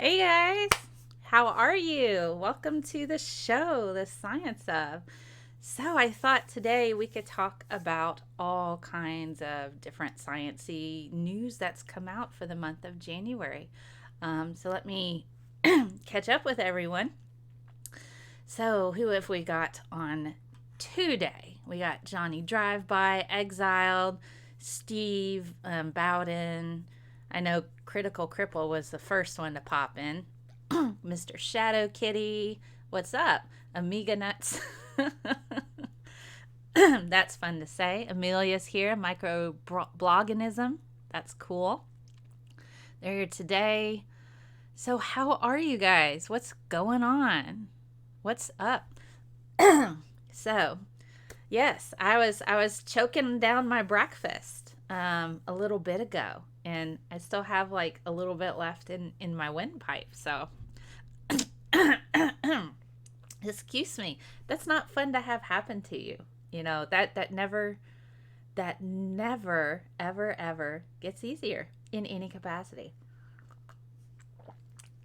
Hey guys, how are you? Welcome to the show, The Science of. So, I thought today we could talk about all kinds of different sciencey news that's come out for the month of January. So, let me catch up with everyone. So, who have we got on today? We got Johnny Drive By, Exiled, Steve Bowden. I know Critical Cripple was the first one to pop in. Mr. Shadow Kitty. What's up? Amiga Nuts. That's fun to say. Amelia's here. Micro bloganism. That's cool. They're here today. So, how are you guys? What's going on? What's up? So, yes, I was choking down my breakfast a little bit ago, and I still have like a little bit left in my windpipe. So, excuse me. That's not fun to have happen to you. That never ever gets easier in any capacity.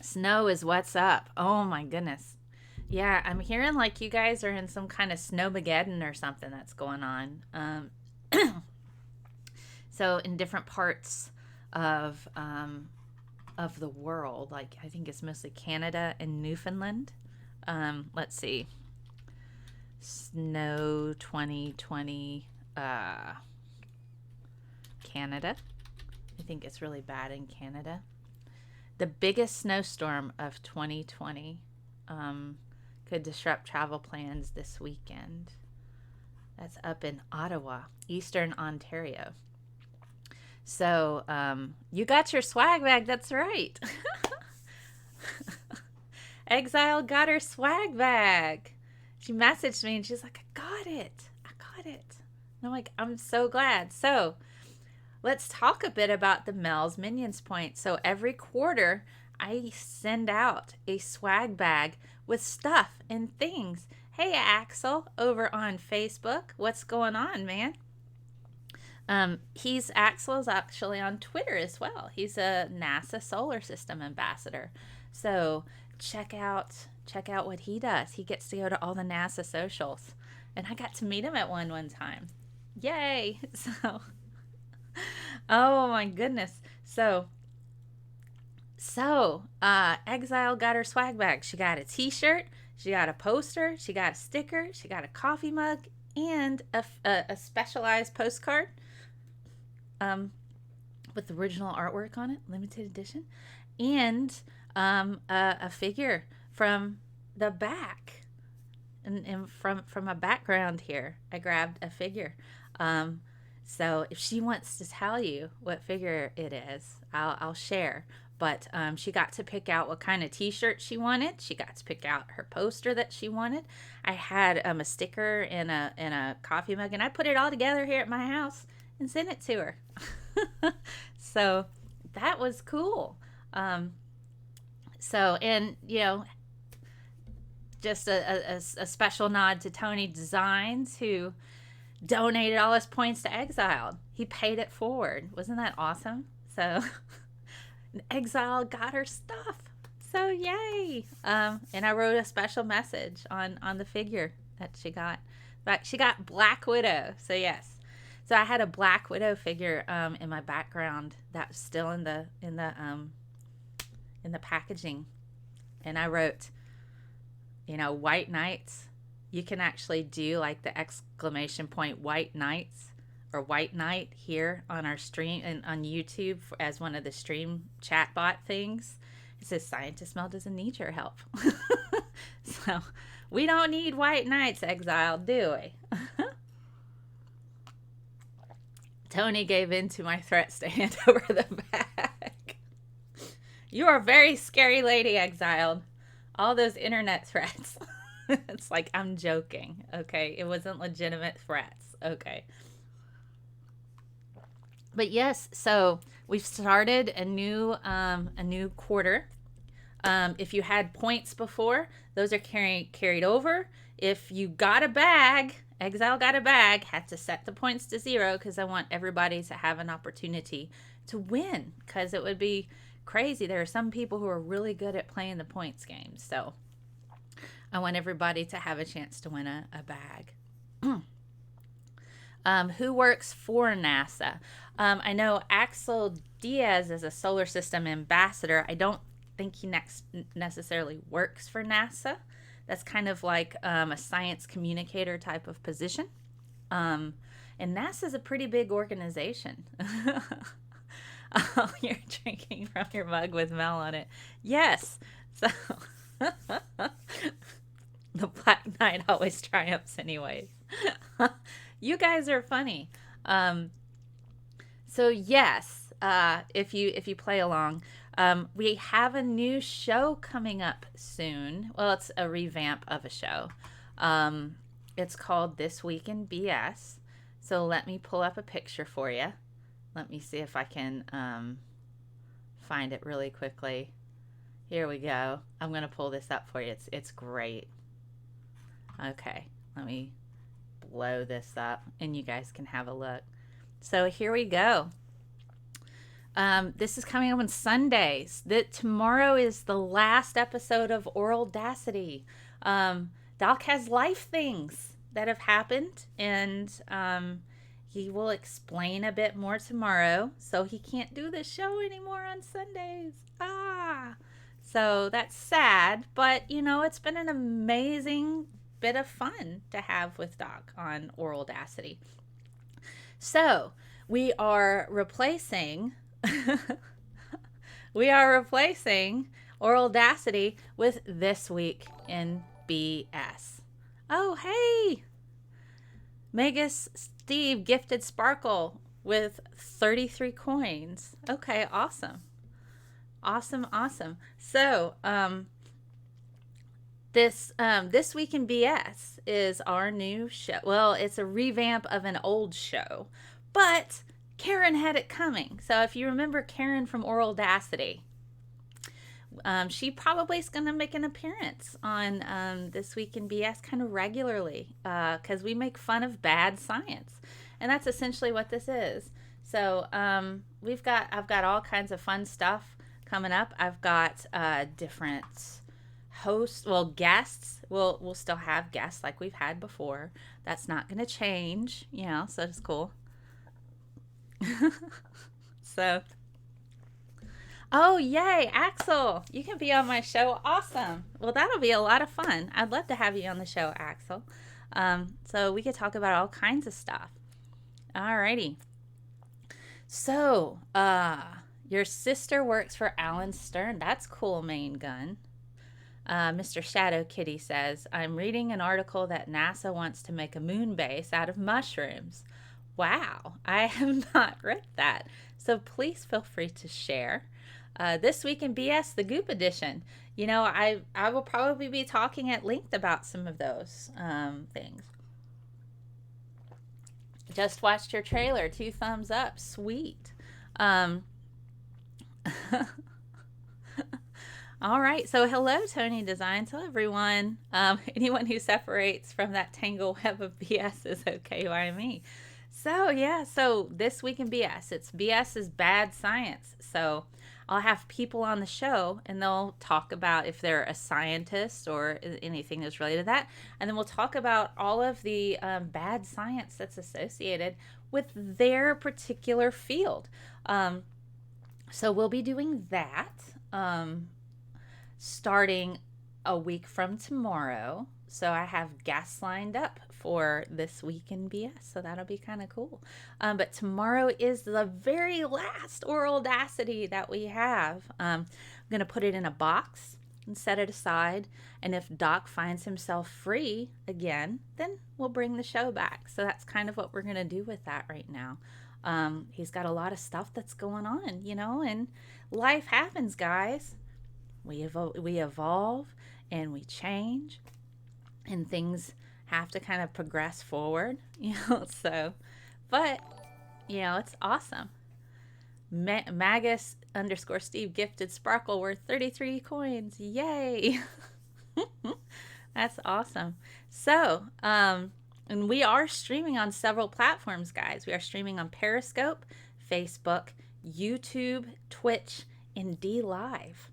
Snow is what's up. Oh my goodness. Yeah, I'm hearing like you guys are in some kind of snowmageddon or something that's going on. So in different parts of the world, like I think it's mostly Canada and Newfoundland. Let's see, snow 2020, Canada. I think it's really bad in Canada. The biggest snowstorm of 2020 could disrupt travel plans this weekend. That's up in Ottawa, Eastern Ontario. So you got your swag bag. That's right. Exile got her swag bag. She messaged me and she's like, I got it. I got it. And I'm like, I'm so glad. So let's talk a bit about the Mel's Minions Point. So every quarter, I send out a swag bag with stuff and things. Hey, Axel, over on Facebook. What's going on, man? Axel's actually on Twitter as well. He's a NASA Solar System ambassador. So check out what he does. He gets to go to all the NASA socials, and I got to meet him at one time. Yay! So, oh my goodness. Exile got her swag bag. She got a T-shirt. She got a poster. She got a sticker. She got a coffee mug and a specialized postcard with original artwork on it, limited edition, and a figure from the back. And from a background here, I grabbed a figure. So if she wants to tell you what figure it is, I'll share. But she got to pick out what kind of T-shirt she wanted. She got to pick out her poster that she wanted. I had a sticker and a coffee mug, and I put it all together here at my house and sent it to her. So that was cool. And just a special nod to Tony Designs, who donated all his points to Exiled. He paid it forward. Wasn't that awesome? So Exile got her stuff. So yay! And I wrote a special message on the figure that she got. But she got Black Widow. So yes. So I had a Black Widow figure in my background that was still in the packaging, and I wrote, White Knights. You can actually do like the exclamation point White Knights or White Knight here on our stream and on YouTube as one of the stream chatbot things. It says Scientist Mel doesn't need your help. So we don't need White Knights, Exile, do we? Tony gave in to my threats to hand over the bag. You are a very scary lady, Exiled. All those internet threats. It's like, I'm joking, okay? It wasn't legitimate threats, okay? But yes, so we've started a new quarter. If you had points before, those are carried over. If you got a bag, Exile got a bag, had to set the points to 0 because I want everybody to have an opportunity to win, because it would be crazy. There are some people who are really good at playing the points games. So I want everybody to have a chance to win a bag. Who works for NASA? I know Axel Diaz is a solar system ambassador. I don't think he necessarily works for NASA. That's kind of like a science communicator type of position. And NASA's a pretty big organization. Oh, you're drinking from your mug with Mel on it. Yes. So the Black Knight always triumphs anyways. You guys are funny. So yes, if you play along, we have a new show coming up soon. Well, it's a revamp of a show. It's called This Week in BS. So let me pull up a picture for you. Let me see if I can find it really quickly. Here we go. I'm going to pull this up for you. It's great. Okay, let me blow this up and you guys can have a look. So here we go. This is coming up on Sundays. Tomorrow is the last episode of Audacity. Doc has life things that have happened, and he will explain a bit more tomorrow. So he can't do the show anymore on Sundays. So that's sad, but it's been an amazing bit of fun to have with Doc on Audacity. So we are replacing Audacity with This Week in BS. Oh, hey! Megas Steve gifted Sparkle with 33 coins. Okay, awesome. Awesome. So, This Week in BS is our new show. Well, it's a revamp of an old show, but Karen had it coming. So if you remember Karen from Audacity, she probably is going to make an appearance on This Week in BS kind of regularly, because we make fun of bad science, and that's essentially what this is. So I've got all kinds of fun stuff coming up. I've got different guests. We'll still have guests like we've had before. That's not going to change, so it's cool. So, oh, yay, Axel, you can be on my show. Awesome. Well, that'll be a lot of fun. I'd love to have you on the show, Axel. So we could talk about all kinds of stuff. Alrighty. So, your sister works for Alan Stern. That's cool, Main Gun. Mr. Shadow Kitty says, I'm reading an article that NASA wants to make a moon base out of mushrooms. Wow, I have not read that. So please feel free to share. This Week in BS, the Goop Edition. I will probably be talking at length about some of those things. Just watched your trailer. 2 thumbs up. Sweet. All right. So hello, Tony Designs. Hello, everyone. Anyone who separates from that tangle web of BS is okay by me. So, yeah. So This Week in BS. BS is bad science. So I'll have people on the show and they'll talk about if they're a scientist or anything that's related to that. And then we'll talk about all of the bad science that's associated with their particular field. So we'll be doing that starting a week from tomorrow. So I have guests lined up for This Week in BS. So that'll be kind of cool. But tomorrow is the very last Audacity that we have. I'm going to put it in a box and set it aside. And if Doc finds himself free again, then we'll bring the show back. So that's kind of what we're going to do with that right now. He's got a lot of stuff that's going on, and life happens, guys. We evolve and we change, and things have to kind of progress forward, so, but, it's awesome. Magus _ Steve gifted Sparkle worth 33 coins. Yay. That's awesome. So, and we are streaming on several platforms, guys. We are streaming on Periscope, Facebook, YouTube, Twitch, and D Live.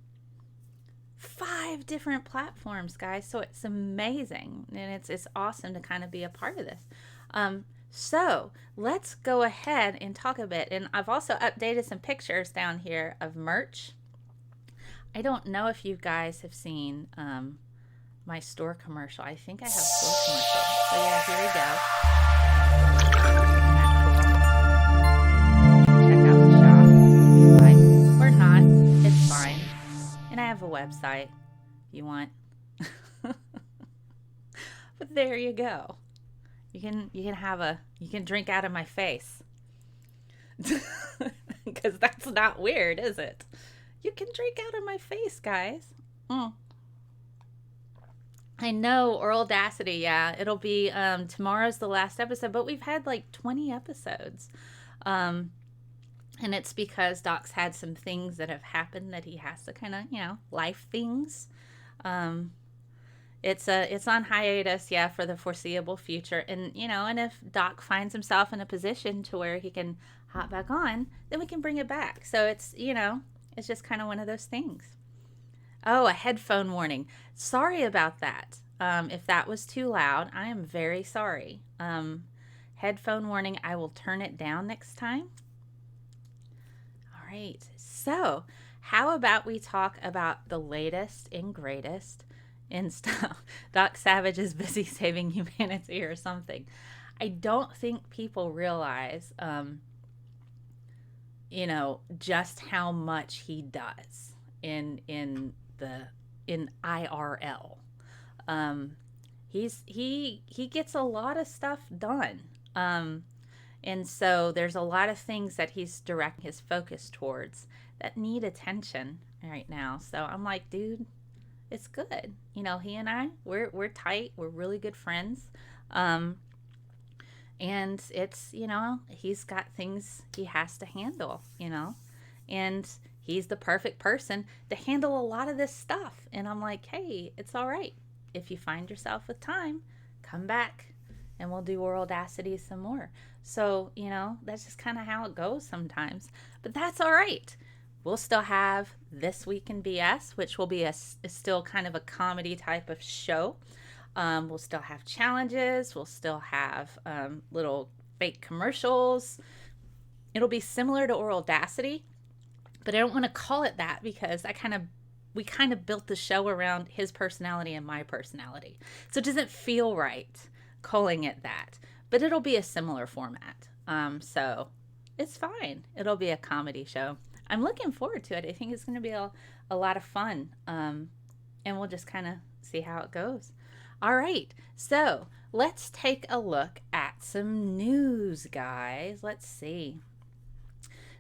5 different platforms, guys. So it's amazing, and it's awesome to kind of be a part of this. So let's go ahead and talk a bit. And I've also updated some pictures down here of merch. I don't know if you guys have seen my store commercial. I think I have a store commercial. So yeah, here we go. Check out the shop if you like, or not. It's fine. And I have a website if you want. But there you go. You can drink out of my face. Because that's not weird, is it? You can drink out of my face, guys. I know, or Audacity, yeah. It'll be, tomorrow's the last episode, but we've had like 20 episodes. And it's because Doc's had some things that have happened that he has to kind of, life things. It's on hiatus, yeah, for the foreseeable future. And, and if Doc finds himself in a position to where he can hop back on, then we can bring it back. So it's, it's just kind of one of those things. Oh, a headphone warning. Sorry about that. If that was too loud, I am very sorry. Headphone warning, I will turn it down next time. All right. So how about we talk about the latest and greatest in stuff? Doc Savage is busy saving humanity or something. I don't think people realize, just how much he does in IRL. He gets a lot of stuff done. And so there's a lot of things that he's directing his focus towards that need attention right now. So I'm like, dude, it's good. He and I, we're tight. We're really good friends. And it's, he's got things he has to handle, and he's the perfect person to handle a lot of this stuff. And I'm like, hey, it's all right. If you find yourself with time, come back and we'll do Audacity some more. So, that's just kind of how it goes sometimes. But that's all right. We'll still have This Week in BS, which will be still kind of a comedy type of show. We'll still have challenges. We'll still have little fake commercials. It'll be similar to Audacity, but I don't want to call it that because we kind of built the show around his personality and my personality. So it doesn't feel right calling it that, but it'll be a similar format. So it's fine. It'll be a comedy show. I'm looking forward to it. I think it's going to be a lot of fun. And we'll just kind of see how it goes. All right. So let's take a look at some news, guys. Let's see.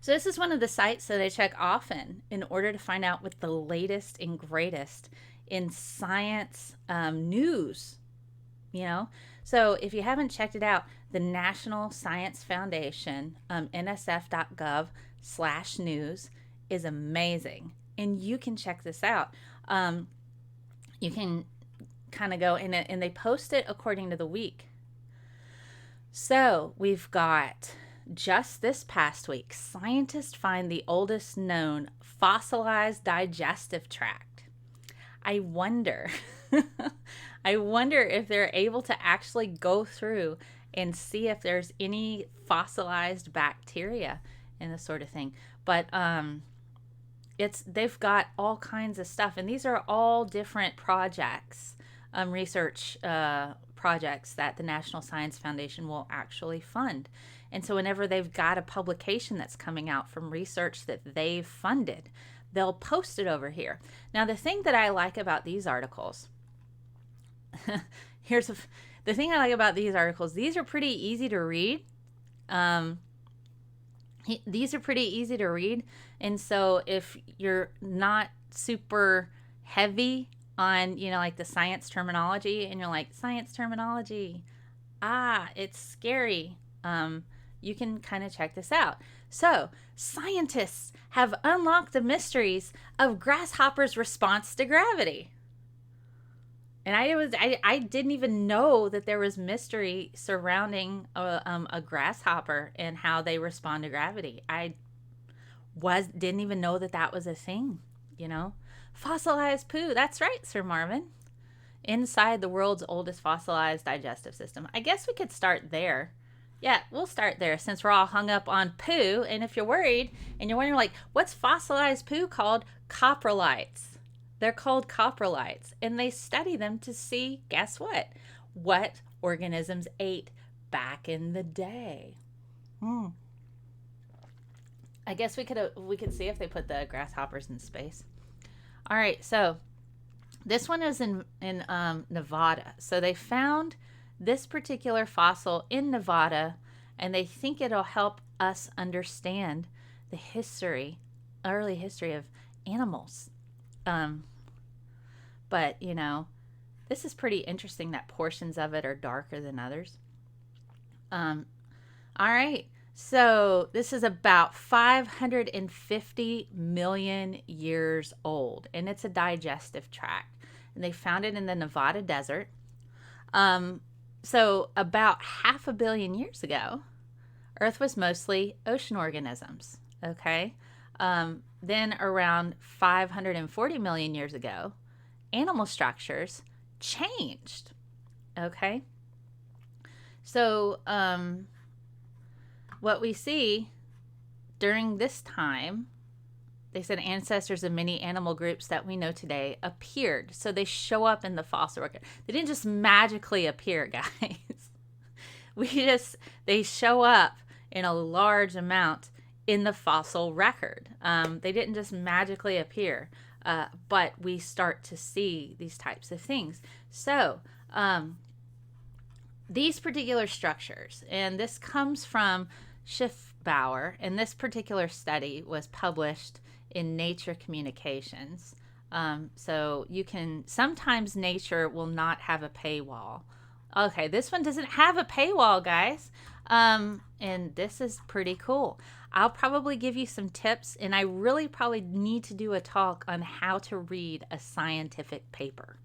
So this is one of the sites that I check often in order to find out what the latest and greatest in science news, So if you haven't checked it out, the National Science Foundation, nsf.gov/news is amazing. And you can check this out. You can kind of go in it, and they post it according to the week. So we've got, just this past week, scientists find the oldest known fossilized digestive tract. I wonder if they're able to actually go through and see if there's any fossilized bacteria and this sort of thing. But they've got all kinds of stuff, and these are all different projects, research projects that the National Science Foundation will actually fund. And so whenever they've got a publication that's coming out from research that they've funded, they'll post it over here. Now, the thing that I like about these articles, the thing I like about these articles, these are pretty easy to read. These are pretty easy to read. And so if you're not super heavy on, like the science terminology, and you're like, science terminology, it's scary, you can kind of check this out. So, scientists have unlocked the mysteries of grasshoppers' response to gravity. And I didn't even know that there was mystery surrounding a grasshopper and how they respond to gravity. didn't even know that that was a thing, Fossilized poo. That's right, Sir Marvin. Inside the world's oldest fossilized digestive system. I guess we could start there. Yeah, we'll start there since we're all hung up on poo. And if you're worried and you're wondering, like, what's fossilized poo called? Coprolites. They're called coprolites. And they study them to see, guess what organisms ate back in the day. I guess we could see if they put the grasshoppers in space. All right, so this one is in Nevada. So they found this particular fossil in Nevada, and they think it'll help us understand the early history of animals. But, this is pretty interesting that portions of it are darker than others. All right. So this is about 550 million years old, and it's a digestive tract. And they found it in the Nevada desert. So about 500 million years ago, Earth was mostly ocean organisms, okay? Then around 540 million years ago, animal structures changed, okay? So what we see during this time, they said ancestors of many animal groups that we know today appeared. So they show up in the fossil record. They didn't just magically appear, guys. They show up in a large amount in the fossil record. They didn't just magically appear, but we start to see these types of things. So these particular structures, and this comes from Schiffbauer, and this particular study was published in Nature Communications. So you can, sometimes Nature will not have a paywall. Okay, this one doesn't have a paywall, guys. And this is pretty cool. I'll probably give you some tips, and I really probably need to do a talk on how to read a scientific paper.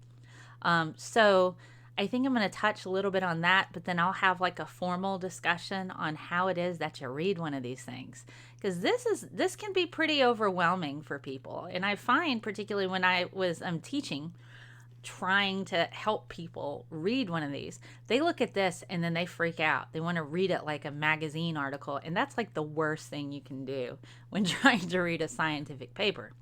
So I think I'm going to touch a little bit on that, but then I'll have like a formal discussion on how it is that you read one of these things. Because this can be pretty overwhelming for people. And I find, particularly when I was teaching, trying to help people read one of these, they look at this and then they freak out. They want to read it like a magazine article. And that's like the worst thing you can do when trying to read a scientific paper.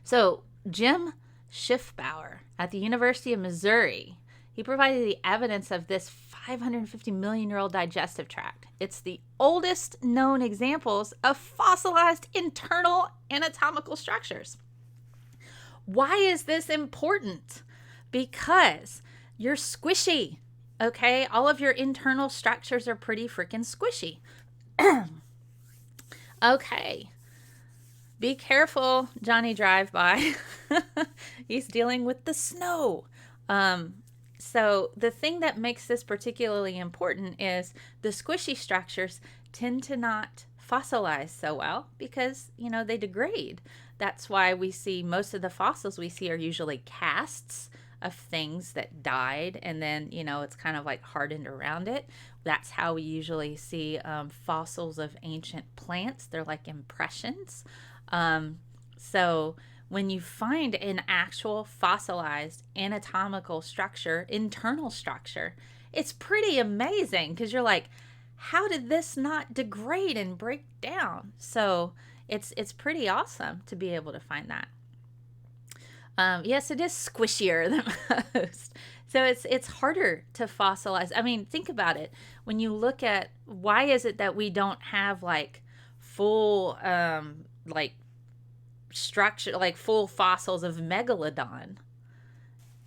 So Jim Schiffbauer at the University of Missouri, he provided the evidence of this 550 million year old digestive tract. It's the oldest known examples of fossilized internal anatomical structures. Why is this important? Because you're squishy, okay? All of your internal structures are pretty freaking squishy. Okay. Be careful, Johnny Drive-By. He's dealing with the snow. So the thing that makes this particularly important is the squishy structures tend to not fossilize so well because, they degrade. That's why we see most of the fossils we see are usually casts of things that died, and then, it's kind of like hardened around it. That's how we usually see fossils of ancient plants. They're like impressions. So when you find an actual fossilized anatomical structure, internal structure, it's pretty amazing because you're like, how did this not degrade and break down? So it's pretty awesome to be able to find that. Yes, it is squishier than most. So it's harder to fossilize. I mean, think about it. When you look at why is it that we don't have like full structure, like full fossils of megalodon?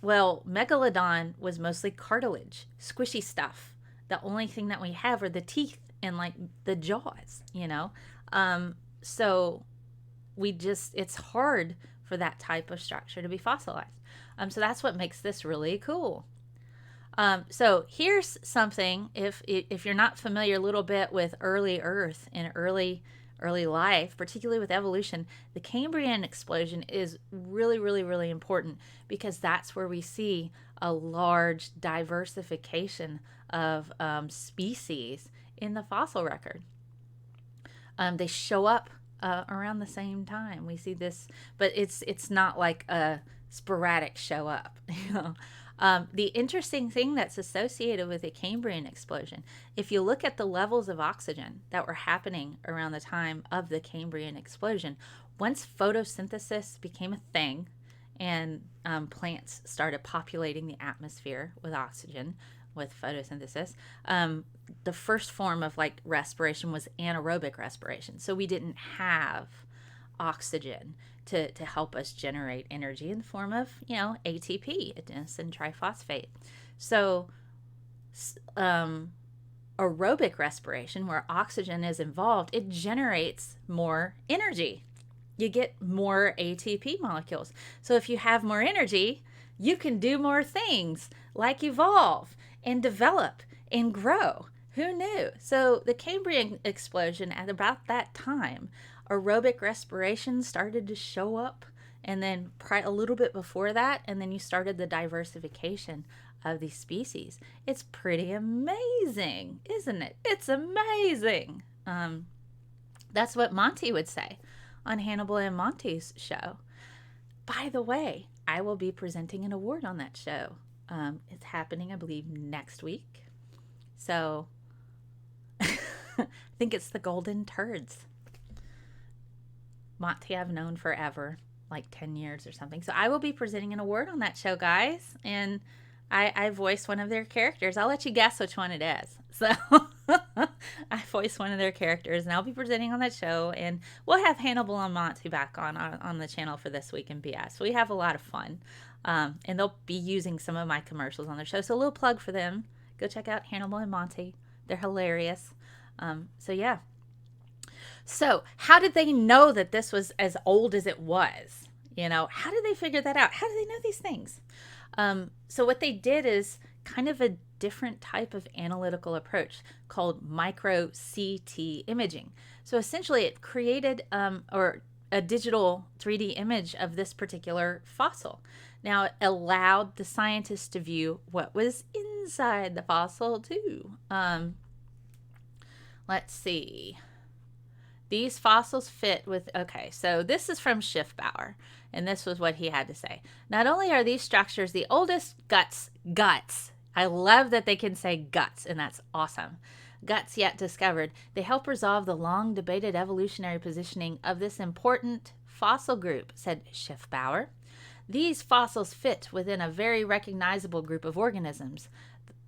Well, megalodon was mostly cartilage, squishy stuff. The only thing that we have are the teeth and like the jaws, so it's hard for that type of structure to be fossilized. So that's what makes this really cool. So here's something, if you're not familiar a little bit with early Earth and early life, particularly with evolution, the Cambrian explosion is really, really, really important because that's where we see a large diversification of species in the fossil record. They show up around the same time. We see this, but it's not like a sporadic show up. The interesting thing that's associated with the Cambrian explosion, if you look at the levels of oxygen that were happening around the time of the Cambrian explosion, once photosynthesis became a thing and plants started populating the atmosphere with oxygen with photosynthesis, the first form of like respiration was anaerobic respiration. So we didn't have oxygen to help us generate energy in the form of, ATP, adenosine triphosphate. So aerobic respiration, where oxygen is involved, it generates more energy. You get more ATP molecules. So if you have more energy, you can do more things like evolve and develop and grow. Who knew? So the Cambrian explosion, at about that time, aerobic respiration started to show up, and then a little bit before that, and then you started the diversification of these species. It's pretty amazing, isn't it? It's amazing. That's what Monty would say on Hannibal and Monty's show. By the way, I will be presenting an award on that show. It's happening, I believe, next week. So I think it's the Golden Turds. Monty I've known forever, like 10 years or something. So I will be presenting an award on that show, guys. And I voice one of their characters. I'll let you guess which one it is. So I voice one of their characters, and I'll be presenting on that show. And we'll have Hannibal and Monty back on the channel for This Week in BS. We have a lot of fun. And they'll be using some of my commercials on their show. So a little plug for them. Go check out Hannibal and Monty. They're hilarious. So yeah. So how did they know that this was as old as it was? How did they figure that out? How do they know these things? So what they did is kind of a different type of analytical approach called micro CT imaging. So essentially it created or a digital 3D image of this particular fossil. Now it allowed the scientists to view what was inside the fossil too. Let's see. These fossils fit with, okay, so this is from Schiffbauer, and this was what he had to say. Not only are these structures the oldest guts, I love that they can say guts, and that's awesome, guts yet discovered, they help resolve the long debated evolutionary positioning of this important fossil group, said Schiffbauer. These fossils fit within a very recognizable group of organisms,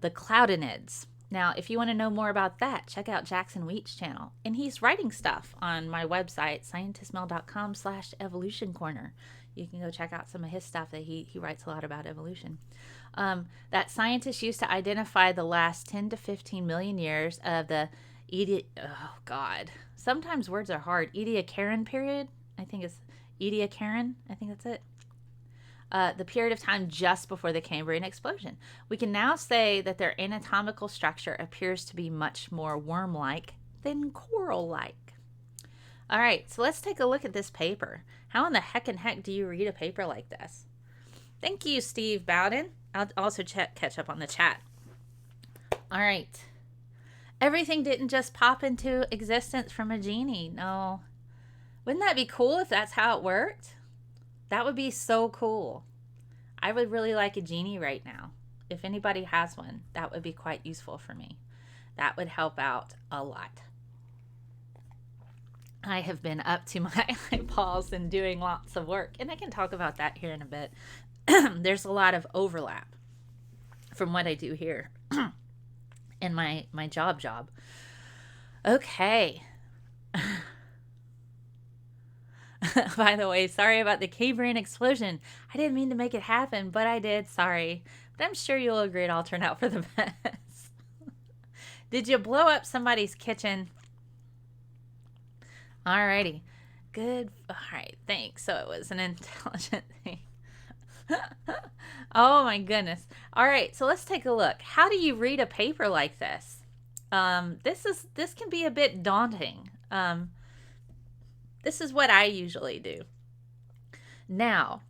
the cloudinids. Now, if you want to know more about that, check out Jackson Wheat's channel. And he's writing stuff on my website, scientistmel.com/evolution corner. You can go check out some of his stuff that he writes a lot about evolution. That scientists used to identify the last 10 to 15 million years of the sometimes words are hard. Ediacaran period. I think it's Ediacaran. I think that's it. The period of time just before the Cambrian explosion. We can now say that their anatomical structure appears to be much more worm-like than coral-like. All right, so let's take a look at this paper. How in the heck do you read a paper like this? Thank you, Steve Bowden. I'll also catch up on the chat. All right. Everything didn't just pop into existence from a genie. No. Wouldn't that be cool if that's how it worked? That would be so cool. I would really like a genie right now. If anybody has one, that would be quite useful for me. That would help out a lot. I have been up to my eyeballs and doing lots of work, and I can talk about that here in a bit. There's a lot of overlap from what I do here and my job. Okay. By the way, sorry about the Cambrian explosion. I didn't mean to make it happen, but I did. Sorry. But I'm sure you'll agree it all turned out for the best. Did you blow up somebody's kitchen? Alrighty. Good. All right. Thanks. So it was an intelligent thing. Oh my goodness. All right. So let's take a look. How do you read a paper like this? This can be a bit daunting. This is what I usually do. Now,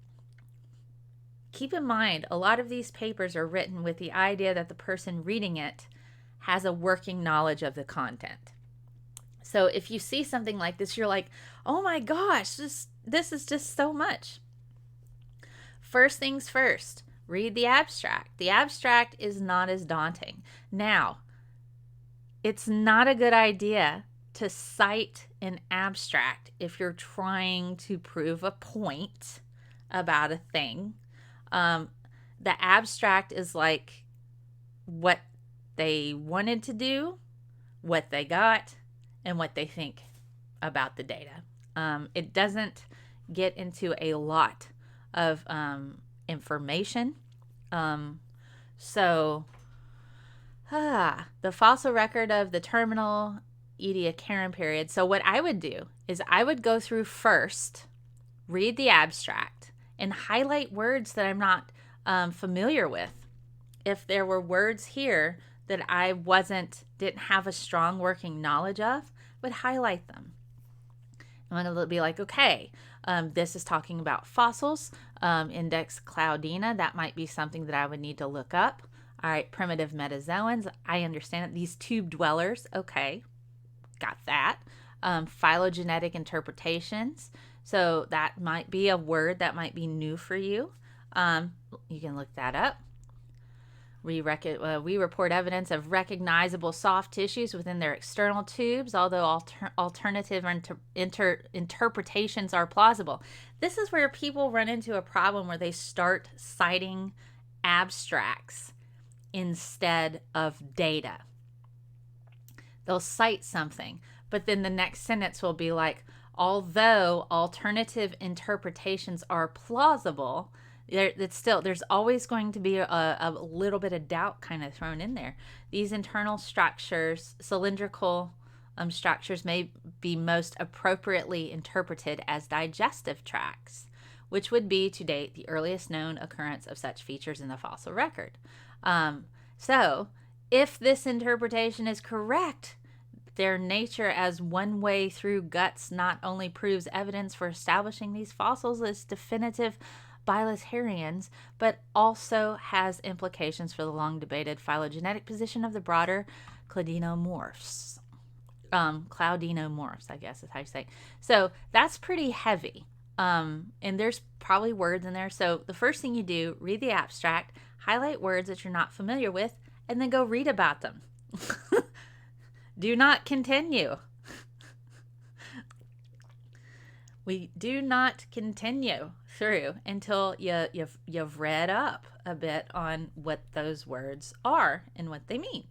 keep in mind, a lot of these papers are written with the idea that the person reading it has a working knowledge of the content. So if you see something like this, you're like, oh my gosh, this is just so much. First things first, read the abstract. The abstract is not as daunting. Now, it's not a good idea to cite an abstract if you're trying to prove a point about a thing. The abstract is like what they wanted to do, what they got, and what they think about the data. It doesn't get into a lot of information. The fossil record of the terminal Ediacaran period. So what I would do is I would go through first, read the abstract, and highlight words that I'm not familiar with. If there were words here that I didn't have a strong working knowledge of, I would highlight them. I'm going to be like, okay, this is talking about fossils, index Cloudina. That might be something that I would need to look up. All right, primitive metazoans. I understand it. These tube dwellers. Okay, got that. Phylogenetic interpretations. So that might be a word that might be new for you. You can look that up. We report evidence of recognizable soft tissues within their external tubes, although alternative interpretations are plausible. This is where people run into a problem where they start citing abstracts instead of data. They'll cite something, but then the next sentence will be like, although alternative interpretations are plausible, there's always going to be a little bit of doubt kind of thrown in there. These internal structures, cylindrical structures, may be most appropriately interpreted as digestive tracts, which would be to date the earliest known occurrence of such features in the fossil record. So if this interpretation is correct, their nature as one way through guts not only proves evidence for establishing these fossils as definitive Bilaterians, but also has implications for the long debated phylogenetic position of the broader cladinomorphs. Claudinomorphs, I guess is how you say it. So that's pretty heavy. And there's probably words in there. So the first thing you do, read the abstract, highlight words that you're not familiar with, and then go read about them. Do not continue. We do not continue through until you've read up a bit on what those words are and what they mean.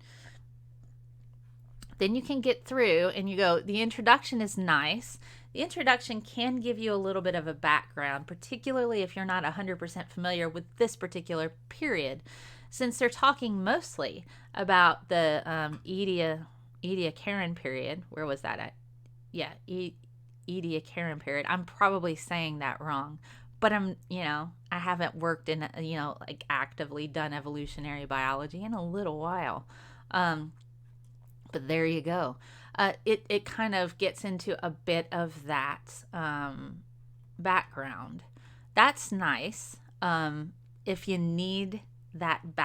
Then you can get through and you go, the introduction is nice. The introduction can give you a little bit of a background, particularly if you're not 100% familiar with this particular period, since they're talking mostly about the Ediacaran period. Where was that at? Yeah, Ediacaran period. I'm probably saying that wrong, but I haven't worked in, like actively done evolutionary biology in a little while. But there you go. It kind of gets into a bit of that background. That's nice. If you need that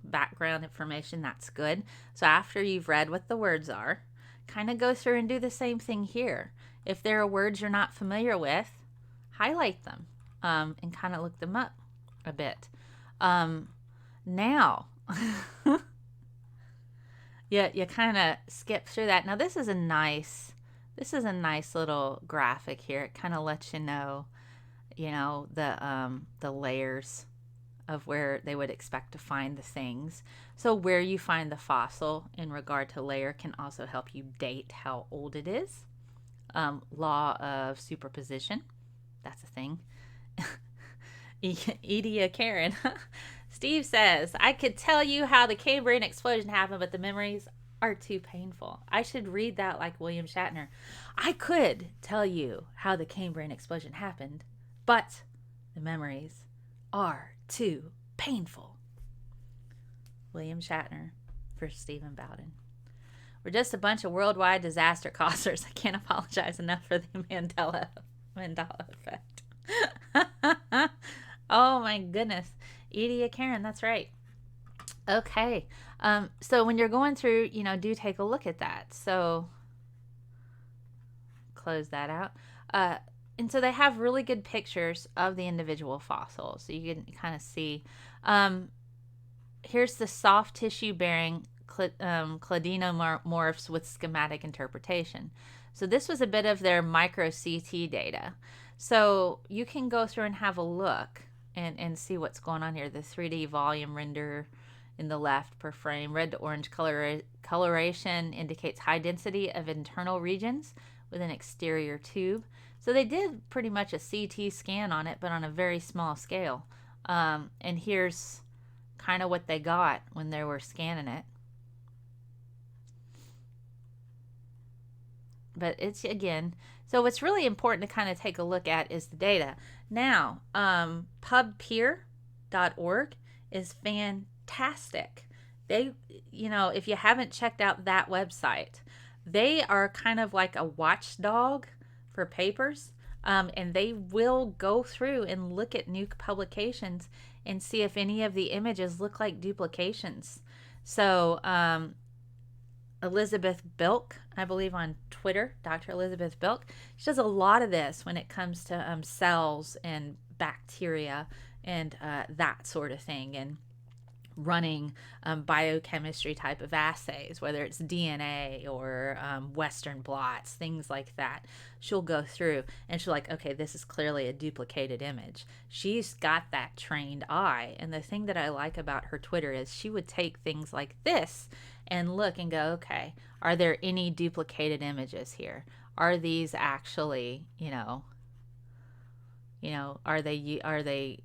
background information, that's good. So after you've read what the words are, kind of go through and do the same thing here. If there are words you're not familiar with, highlight them and kind of look them up a bit. Now, you kind of skip through that. Now this is a nice little graphic here. It kind of lets you know, the layers of where they would expect to find the things. So where you find the fossil in regard to layer can also help you date how old it is. Law of superposition, that's a thing. Ediacaran. Steve says, I could tell you how the Cambrian explosion happened, but the memories are too painful. I should read that like William Shatner. I could tell you how the Cambrian explosion happened, but the memories are too painful. William Shatner for Stephen Bowden. We're just a bunch of worldwide disaster causers. I can't apologize enough for the Mandela effect. Oh my goodness. Ediacaran, that's right. Okay. So when you're going through, do take a look at that. So close that out. And so they have really good pictures of the individual fossils. So you can kind of see. Here's the soft tissue bearing cladinomorphs with schematic interpretation. So this was a bit of their micro CT data. So you can go through and have a look and see what's going on here. The 3D volume render in the left per frame. Red to orange coloration indicates high density of internal regions with an exterior tube. So they did pretty much a CT scan on it, but on a very small scale. And here's kind of what they got when they were scanning it. But it's, again, so what's really important to kind of take a look at is the data. Now, pubpeer.org is fantastic. They, if you haven't checked out that website, they are kind of like a watchdog for papers. And they will go through and look at new publications and see if any of the images look like duplications. So Elizabeth Bilk, I believe on Twitter, Dr. Elizabeth Bilk, she does a lot of this when it comes to cells and bacteria and that sort of thing, and running biochemistry type of assays, whether it's DNA or Western blots, things like that. She'll go through and she'll like, okay, this is clearly a duplicated image. She's got that trained eye. And the thing that I like about her Twitter is she would take things like this and look and go, okay, are there any duplicated images here? Are these actually, are they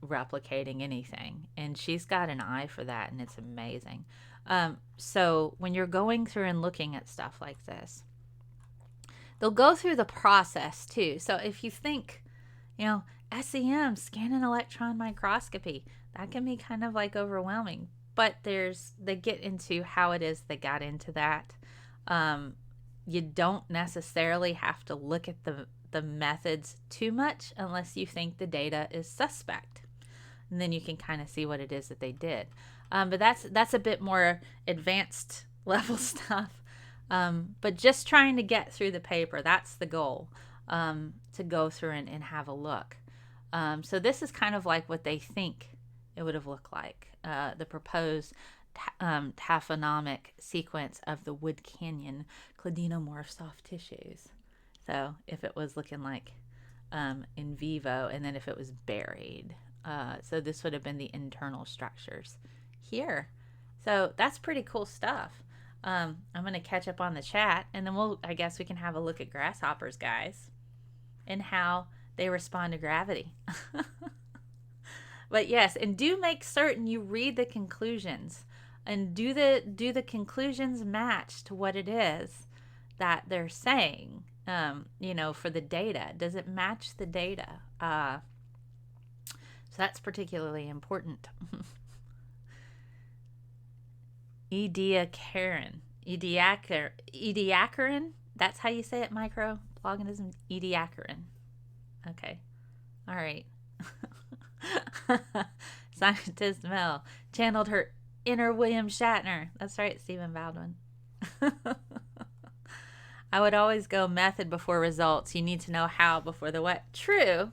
replicating anything? And she's got an eye for that, and it's amazing. So when you're going through and looking at stuff like this, they'll go through the process too. So if you think, SEM, scanning electron microscopy, that can be kind of like overwhelming. But they get into how it is they got into that. You don't necessarily have to look at the methods too much unless you think the data is suspect. And then you can kind of see what it is that they did. But that's a bit more advanced level stuff. But just trying to get through the paper, that's the goal, to go through and have a look. So this is kind of like what they think it would have looked like, the proposed taphonomic sequence of the Wood Canyon cladinomorph soft tissues. So if it was looking like in vivo, and then if it was buried. So this would have been the internal structures here. So that's pretty cool stuff. I'm going to catch up on the chat, and then I guess we can have a look at grasshoppers, guys, and how they respond to gravity. But yes, and do make certain you read the conclusions, and do the conclusions match to what it is that they're saying, for the data. Does it match the data? So that's particularly important. Ediacarin, that's how you say it, microorganism, ediacarin. Okay, all right. Scientist Mel channeled her inner William Shatner. That's right, Stephen Baldwin. I would always go method before results. You need to know how before the what. True.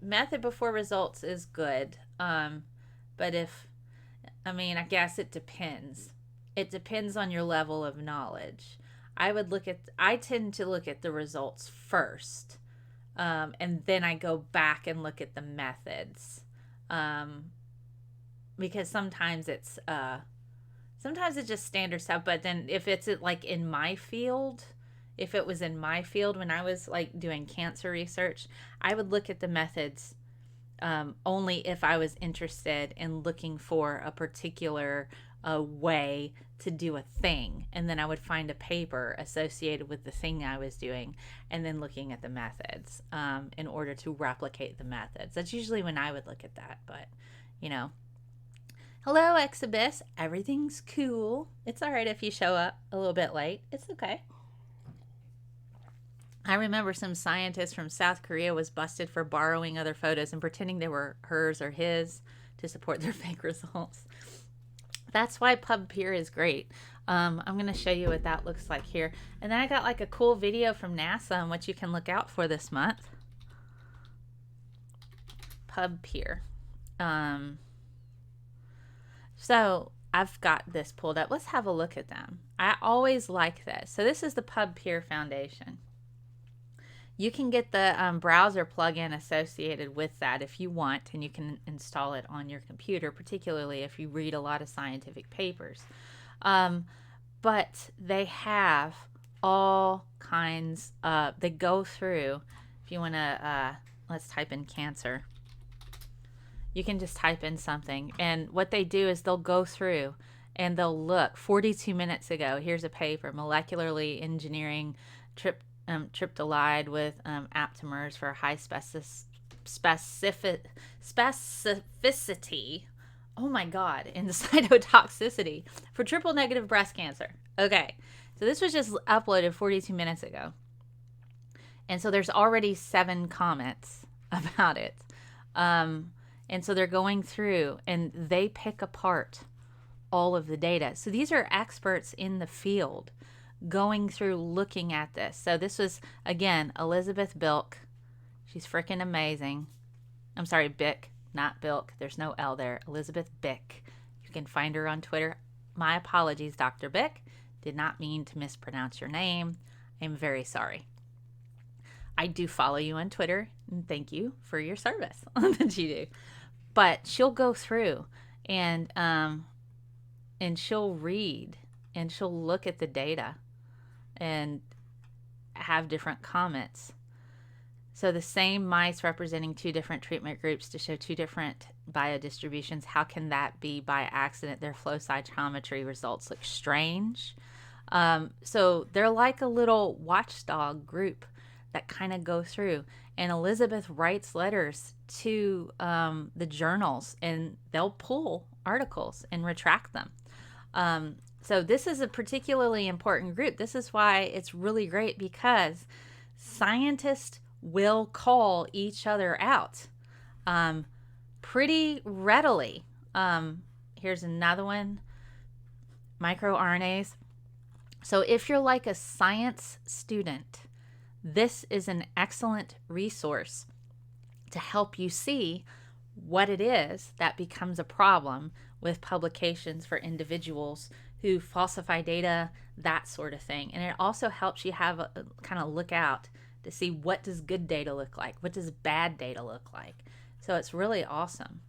Method before results is good. But I guess it depends. It depends on your level of knowledge. I tend to look at the results first. And then I go back and look at the methods. Because sometimes it's just standard stuff, but then if it's like in my field, if it was in my field when I was like doing cancer research, I would look at the methods only if I was interested in looking for a particular way to do a thing, and then I would find a paper associated with the thing I was doing, and then looking at the methods in order to replicate the methods. That's usually when I would look at that. But hello, Exhibis. Everything's cool. It's all right if you show up a little bit late. It's okay. I remember some scientist from South Korea was busted for borrowing other photos and pretending they were hers or his to support their fake results. That's why PubPeer is great. I'm going to show you what that looks like here. And then I got like a cool video from NASA on what you can look out for this month. PubPeer. So I've got this pulled up. Let's have a look at them. I always like this. So this is the PubPeer Foundation. You can get the browser plugin associated with that if you want, and you can install it on your computer, particularly if you read a lot of scientific papers. But they have all kinds of, they go through, if you want to, let's type in cancer. You can just type in something, and what they do is they'll go through and they'll look. 42 minutes ago, here's a paper, molecularly engineering triptolide with aptamers for high specificity. Oh my God, in cytotoxicity for triple negative breast cancer. Okay, so this was just uploaded 42 minutes ago. And so there's already 7 comments about it. And so they're going through and they pick apart all of the data. So these are experts in the field going through looking at this. So this was, again, Elizabeth Bilk. She's freaking amazing. I'm sorry, Bick, not Bilk. There's no L there. Elizabeth Bick. You can find her on Twitter. My apologies, Dr. Bick. Did not mean to mispronounce your name. I'm very sorry. I do follow you on Twitter, and thank you for your service that you do. But she'll go through and she'll read and she'll look at the data and have different comments. So the same mice representing 2 different treatment groups to show 2 different biodistributions. How can that be by accident? Their flow cytometry results look strange. So they're like a little watchdog group that kind of go through. And Elizabeth writes letters to the journals, and they'll pull articles and retract them. So this is a particularly important group. This is why it's really great, because scientists will call each other out pretty readily. Here's another one, microRNAs. So if you're like a science student, this is an excellent resource to help you see what it is that becomes a problem with publications for individuals who falsify data, that sort of thing. And it also helps you have a kind of look out to see, what does good data look like? What does bad data look like? So it's really awesome.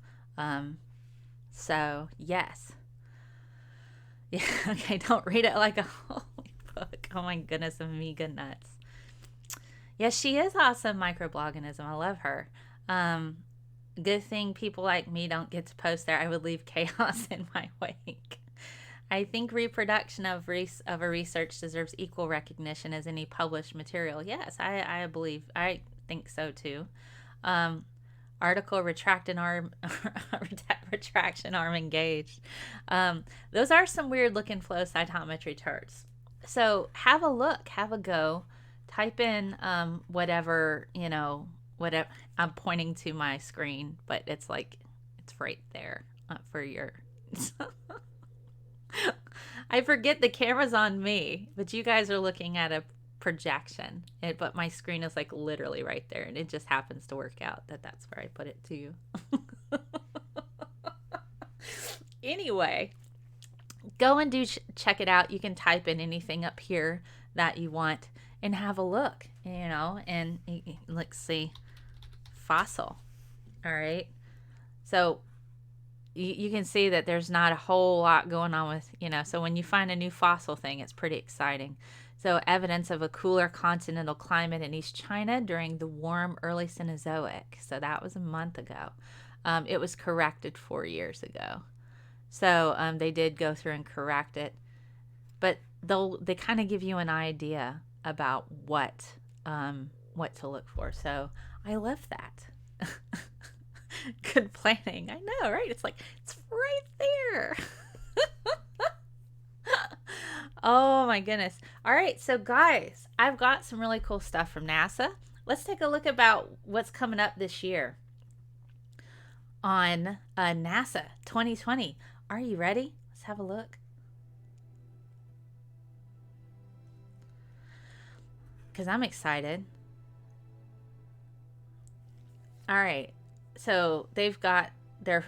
So yes. Yeah, okay, don't read it like a holy book. Oh my goodness, amiga nuts. Yes, she is awesome, microbloganism. I love her. Good thing people like me don't get to post there. I would leave chaos in my wake. I think reproduction of a research deserves equal recognition as any published material. Yes, I think so too. Article retraction arm engaged. Those are some weird looking flow cytometry charts. So have a look, have a go. Type in whatever, whatever. I'm pointing to my screen, but it's like, it's right there for your... I forget the camera's on me, but you guys are looking at a projection. But my screen is like literally right there, and it just happens to work out that that's where I put it to you. Anyway, go and check it out. You can type in anything up here that you want and have a look, and let's see, fossil. All right. So you can see that there's not a whole lot going on with, so when you find a new fossil thing, it's pretty exciting. So evidence of a cooler continental climate in East China during the warm early Cenozoic. So that was a month ago. It was corrected 4 years ago. So they did go through and correct it, but they kind of give you an idea about what to look for. So I love that. Good planning. I know, right? It's like, it's right there. Oh my goodness. All right, so guys, I've got some really cool stuff from NASA. Let's take a look about what's coming up this year on NASA 2020. Are you ready? Let's have a look. Because I'm excited. All right. So they've got their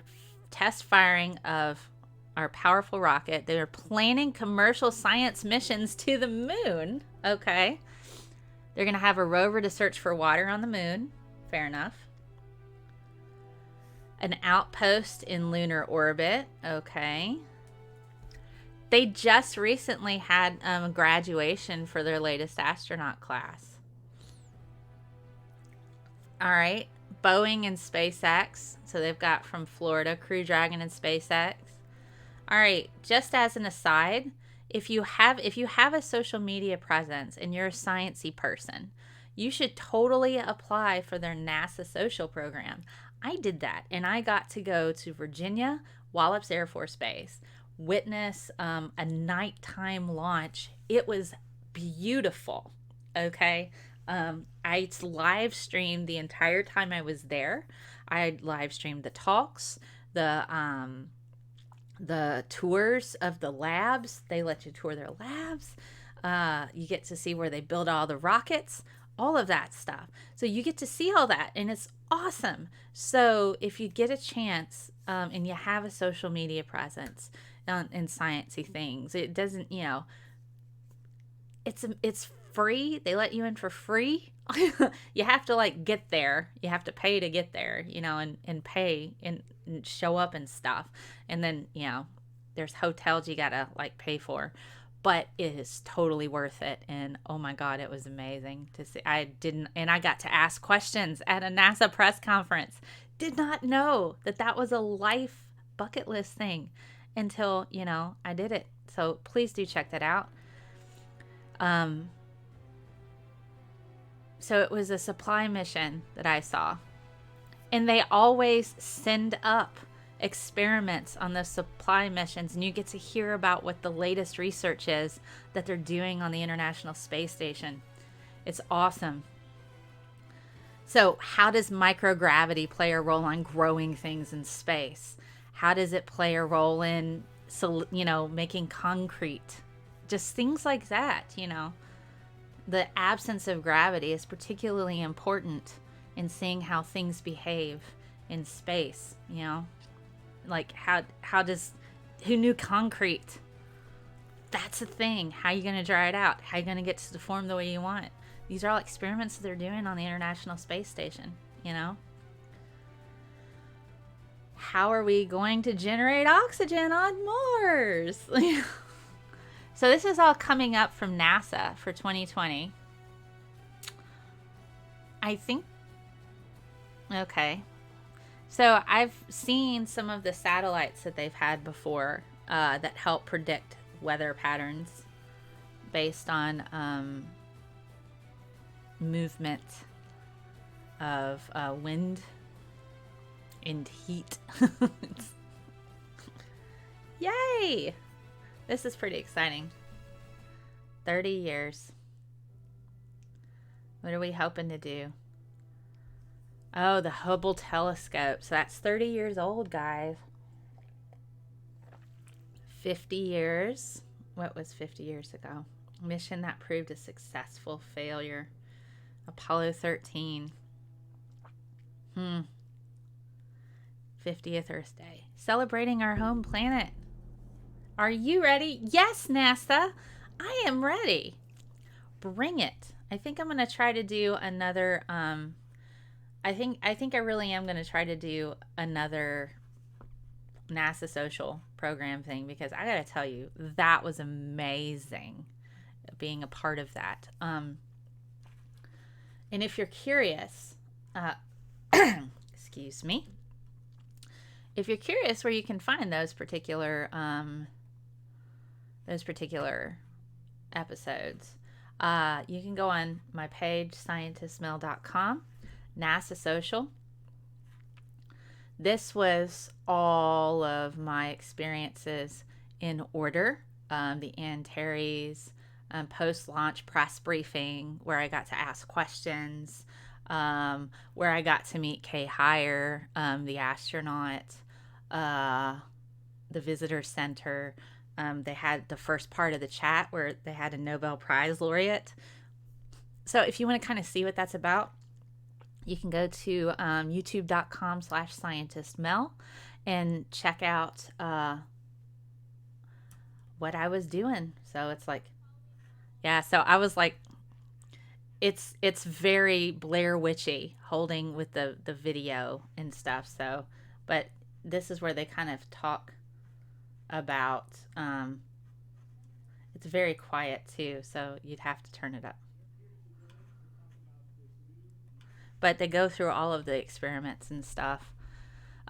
test firing of our powerful rocket. They're planning commercial science missions to the moon. Okay. They're going to have a rover to search for water on the moon. Fair enough. An outpost in lunar orbit. Okay. They just recently had graduation for their latest astronaut class. All right. Boeing and SpaceX. So they've got from Florida, Crew Dragon and SpaceX. All right. Just as an aside, if you have a social media presence and you're a sciencey person, you should totally apply for their NASA social program. I did that, and I got to go to Virginia Wallops Air Force Base, witness a nighttime launch. It was beautiful. Okay. I live streamed the entire time I was there. I live streamed the talks, the tours of the labs. They let you tour their labs. You get to see where they build all the rockets, all of that stuff. So you get to see all that, and it's awesome. So if you get a chance and you have a social media presence in sciencey things, it doesn't, it's free. They let you in for free. You have to get there. You have to pay to get there, and pay and show up and stuff. And then, there's hotels you gotta pay for. But it is totally worth it. And oh my God, it was amazing to see. I got to ask questions at a NASA press conference. Did not know that was a life bucket list thing until, I did it. So please do check that out. So it was a supply mission that I saw. And they always send up experiments on those supply missions, and you get to hear about what the latest research is that they're doing on the International Space Station. It's awesome. So how does microgravity play a role on growing things in space? How does it play a role in, making concrete? Just things like that, The absence of gravity is particularly important in seeing how things behave in space, who knew concrete? That's a thing. How are you going to dry it out? How are you going to get to form the way you want? These are all experiments that they're doing on the International Space Station, How are we going to generate oxygen on Mars? So this is all coming up from NASA for 2020. I think, okay. So I've seen some of the satellites that they've had before that help predict weather patterns based on movement of wind and heat. Yay! This is pretty exciting. 30 years. What are we hoping to do? Oh, the Hubble telescope. So that's 30 years old, guys. 50 years. What was 50 years ago? Mission that proved a successful failure. Apollo 13. 50th Earth Day. Celebrating our home planet. Are you ready? Yes, NASA. I am ready. Bring it. I think I'm going to try to do another I think I really am going to try to do another NASA social program thing, because I got to tell you, that was amazing being a part of that. And if you're curious, excuse me, if you're curious where you can find those particular episodes, you can go on my page, ScientistMel.com, NASA Social. This was all of my experiences in order. The Antares post-launch press briefing, where I got to ask questions, where I got to meet Kay Hire, the astronaut, the visitor center. They had the first part of the chat where they had a Nobel Prize laureate. So if you want to kind of see what that's about, you can go to youtube.com/ScientistMel and check out what I was doing. So it's like, yeah, so I was like, it's very Blair Witchy holding with the video and stuff. So, but this is where they kind of talk about, it's very quiet too, so you'd have to turn it up. But they go through all of the experiments and stuff.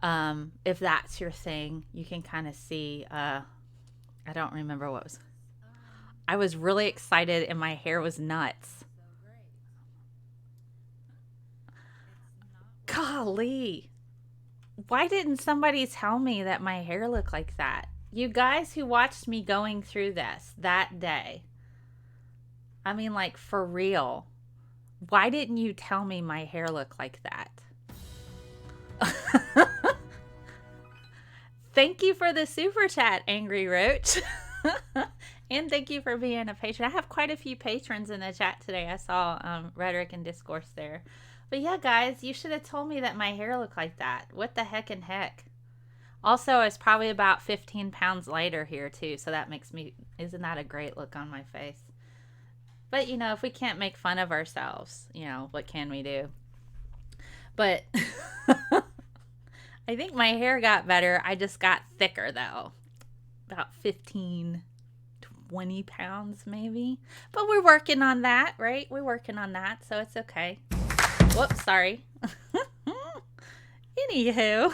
If that's your thing, you can kind of see. I don't remember what was. I was really excited, and my hair was nuts. Golly, why didn't somebody tell me that my hair looked like that? You guys who watched me going through this that day, I mean, like, for real. Why didn't you tell me my hair looked like that? Thank you for the super chat, Angry Roach. And thank you for being a patron. I have quite a few patrons in the chat today. I saw Rhetoric and Discourse there. But yeah, guys, you should have told me that my hair looked like that. What the heck and heck? Also, it's probably about 15 pounds lighter here, too. So that makes me, isn't that a great look on my face? But, you know, if we can't make fun of ourselves, you know, what can we do? But I think my hair got better. I just got thicker, though. About 15, 20 pounds, maybe. But we're working on that, right? We're working on that, so it's okay. Whoops, sorry. Anywho,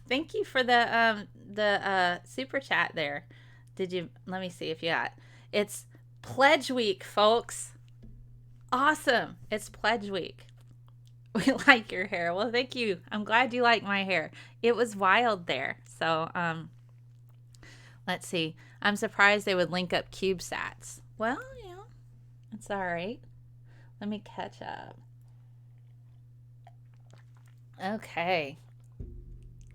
thank you for the super chat there. Did you? Let me see if you got. It's Pledge Week, folks. Awesome! It's Pledge Week. We like your hair. Well, thank you. I'm glad you like my hair. It was wild there. So, let's see. I'm surprised they would link up CubeSats. Well, you know, it's all right. Let me catch up. Okay.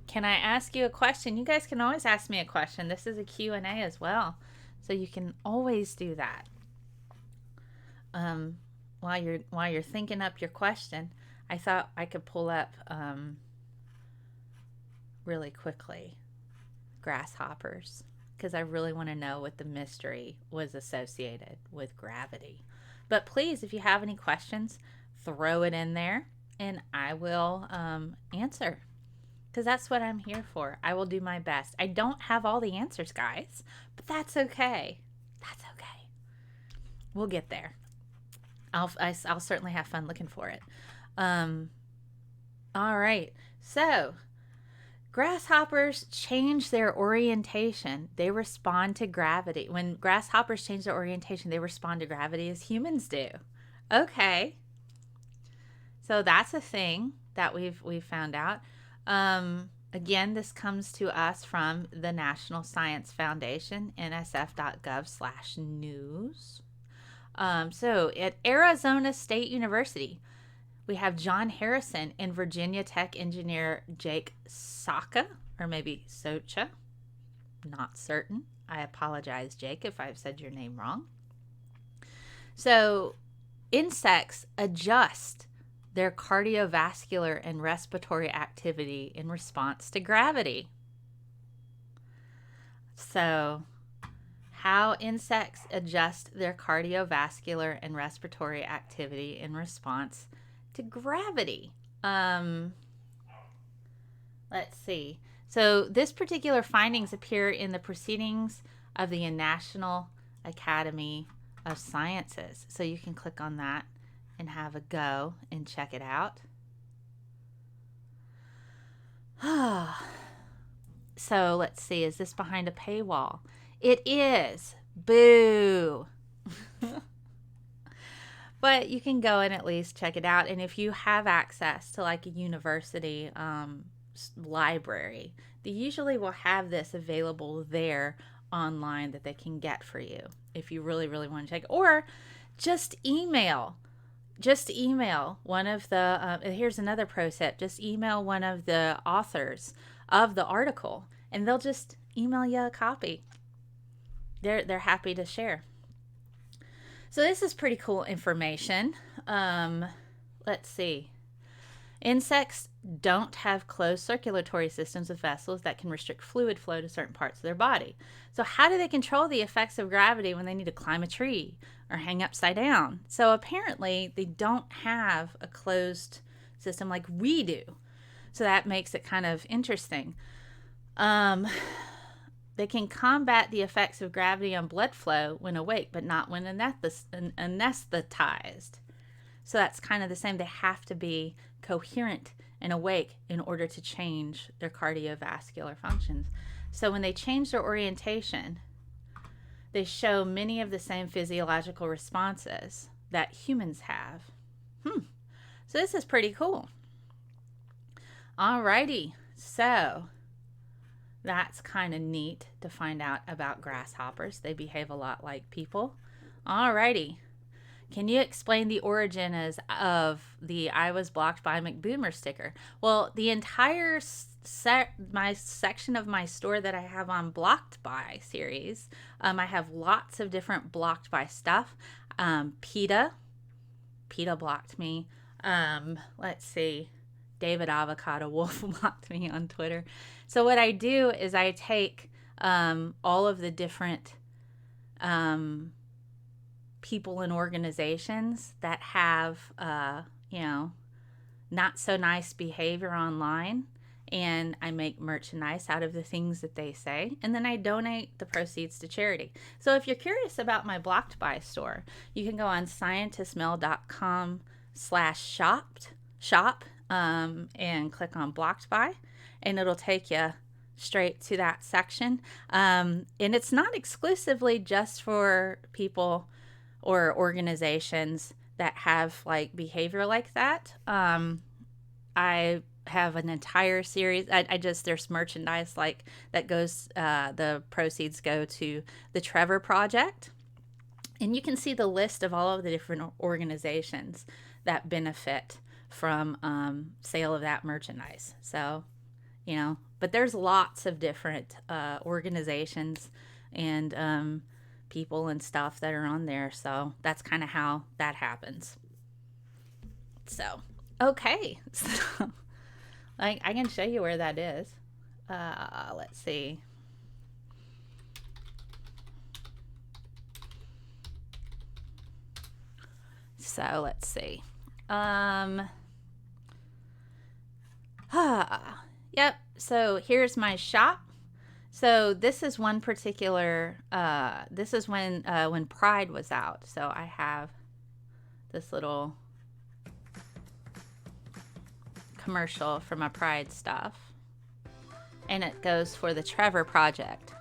Can I ask you a question? You guys can always ask me a question. This is a Q&A as well. So you can always do that. While you're thinking up your question, I thought I could pull up really quickly grasshoppers, because I really want to know what the mystery was associated with gravity. But please, if you have any questions, throw it in there and I will answer, because that's what I'm here for. I will do my best. I don't have all the answers, guys, but that's okay. That's okay. We'll get there. I'll certainly have fun looking for it. All right. So, grasshoppers change their orientation. They respond to gravity. When grasshoppers change their orientation, they respond to gravity as humans do. Okay. So that's a thing that we've found out. Again, this comes to us from the National Science Foundation, nsf.gov/news. So at Arizona State University, we have John Harrison and Virginia Tech engineer Jake Socha, or maybe Socha. Not certain. I apologize, Jake, if I've said your name wrong. So insects adjust their cardiovascular and respiratory activity in response to gravity. So, how insects adjust their cardiovascular and respiratory activity in response to gravity. Let's see. So, this particular findings appear in the proceedings of the National Academy of Sciences. So, you can click on that and have a go and check it out. So let's see, is this behind a paywall? It is. Boo. But you can go and at least check it out. And if you have access to like a university library, they usually will have this available there online that they can get for you if you really, really want to check. Or just email one of the, here's another pro tip, just email one of the authors of the article and they'll just email you a copy. They're happy to share. So this is pretty cool information. Let's see. Insects don't have closed circulatory systems with vessels that can restrict fluid flow to certain parts of their body. So how do they control the effects of gravity when they need to climb a tree or hang upside down? So apparently they don't have a closed system like we do. So that makes it kind of interesting. They can combat the effects of gravity on blood flow when awake, but not when anesthetized. So that's kind of the same. They have to be coherent and awake in order to change their cardiovascular functions. So when they change their orientation, they show many of the same physiological responses that humans have. So this is pretty cool. Alrighty, so that's kind of neat to find out about grasshoppers. They behave a lot like people. Alrighty. Can you explain the origin of the "I was blocked by McBoomer" sticker? Well, the entire my section of my store that I have on Blocked By series, I have lots of different blocked by stuff. PETA blocked me. Let's see. David Avocado Wolf blocked me on Twitter. So what I do is I take all of the different people and organizations that have, not so nice behavior online, and I make merchandise out of the things that they say, and then I donate the proceeds to charity. So if you're curious about my Blocked By store, you can go on scientistmel.com/shop and click on Blocked By, and it'll take you straight to that section. And it's not exclusively just for people or organizations that have like behavior like that. I have an entire series. There's merchandise like that goes, the proceeds go to the Trevor Project. And you can see the list of all of the different organizations that benefit from sale of that merchandise. So, but there's lots of different organizations and people and stuff that are on there. So that's kind of how that happens. So, okay. So, I can show you where that is. Let's see. So let's see. Yep. So here's my shop. So this is one particular, this is when Pride was out. So I have this little commercial for my Pride stuff. And it goes for the Trevor Project.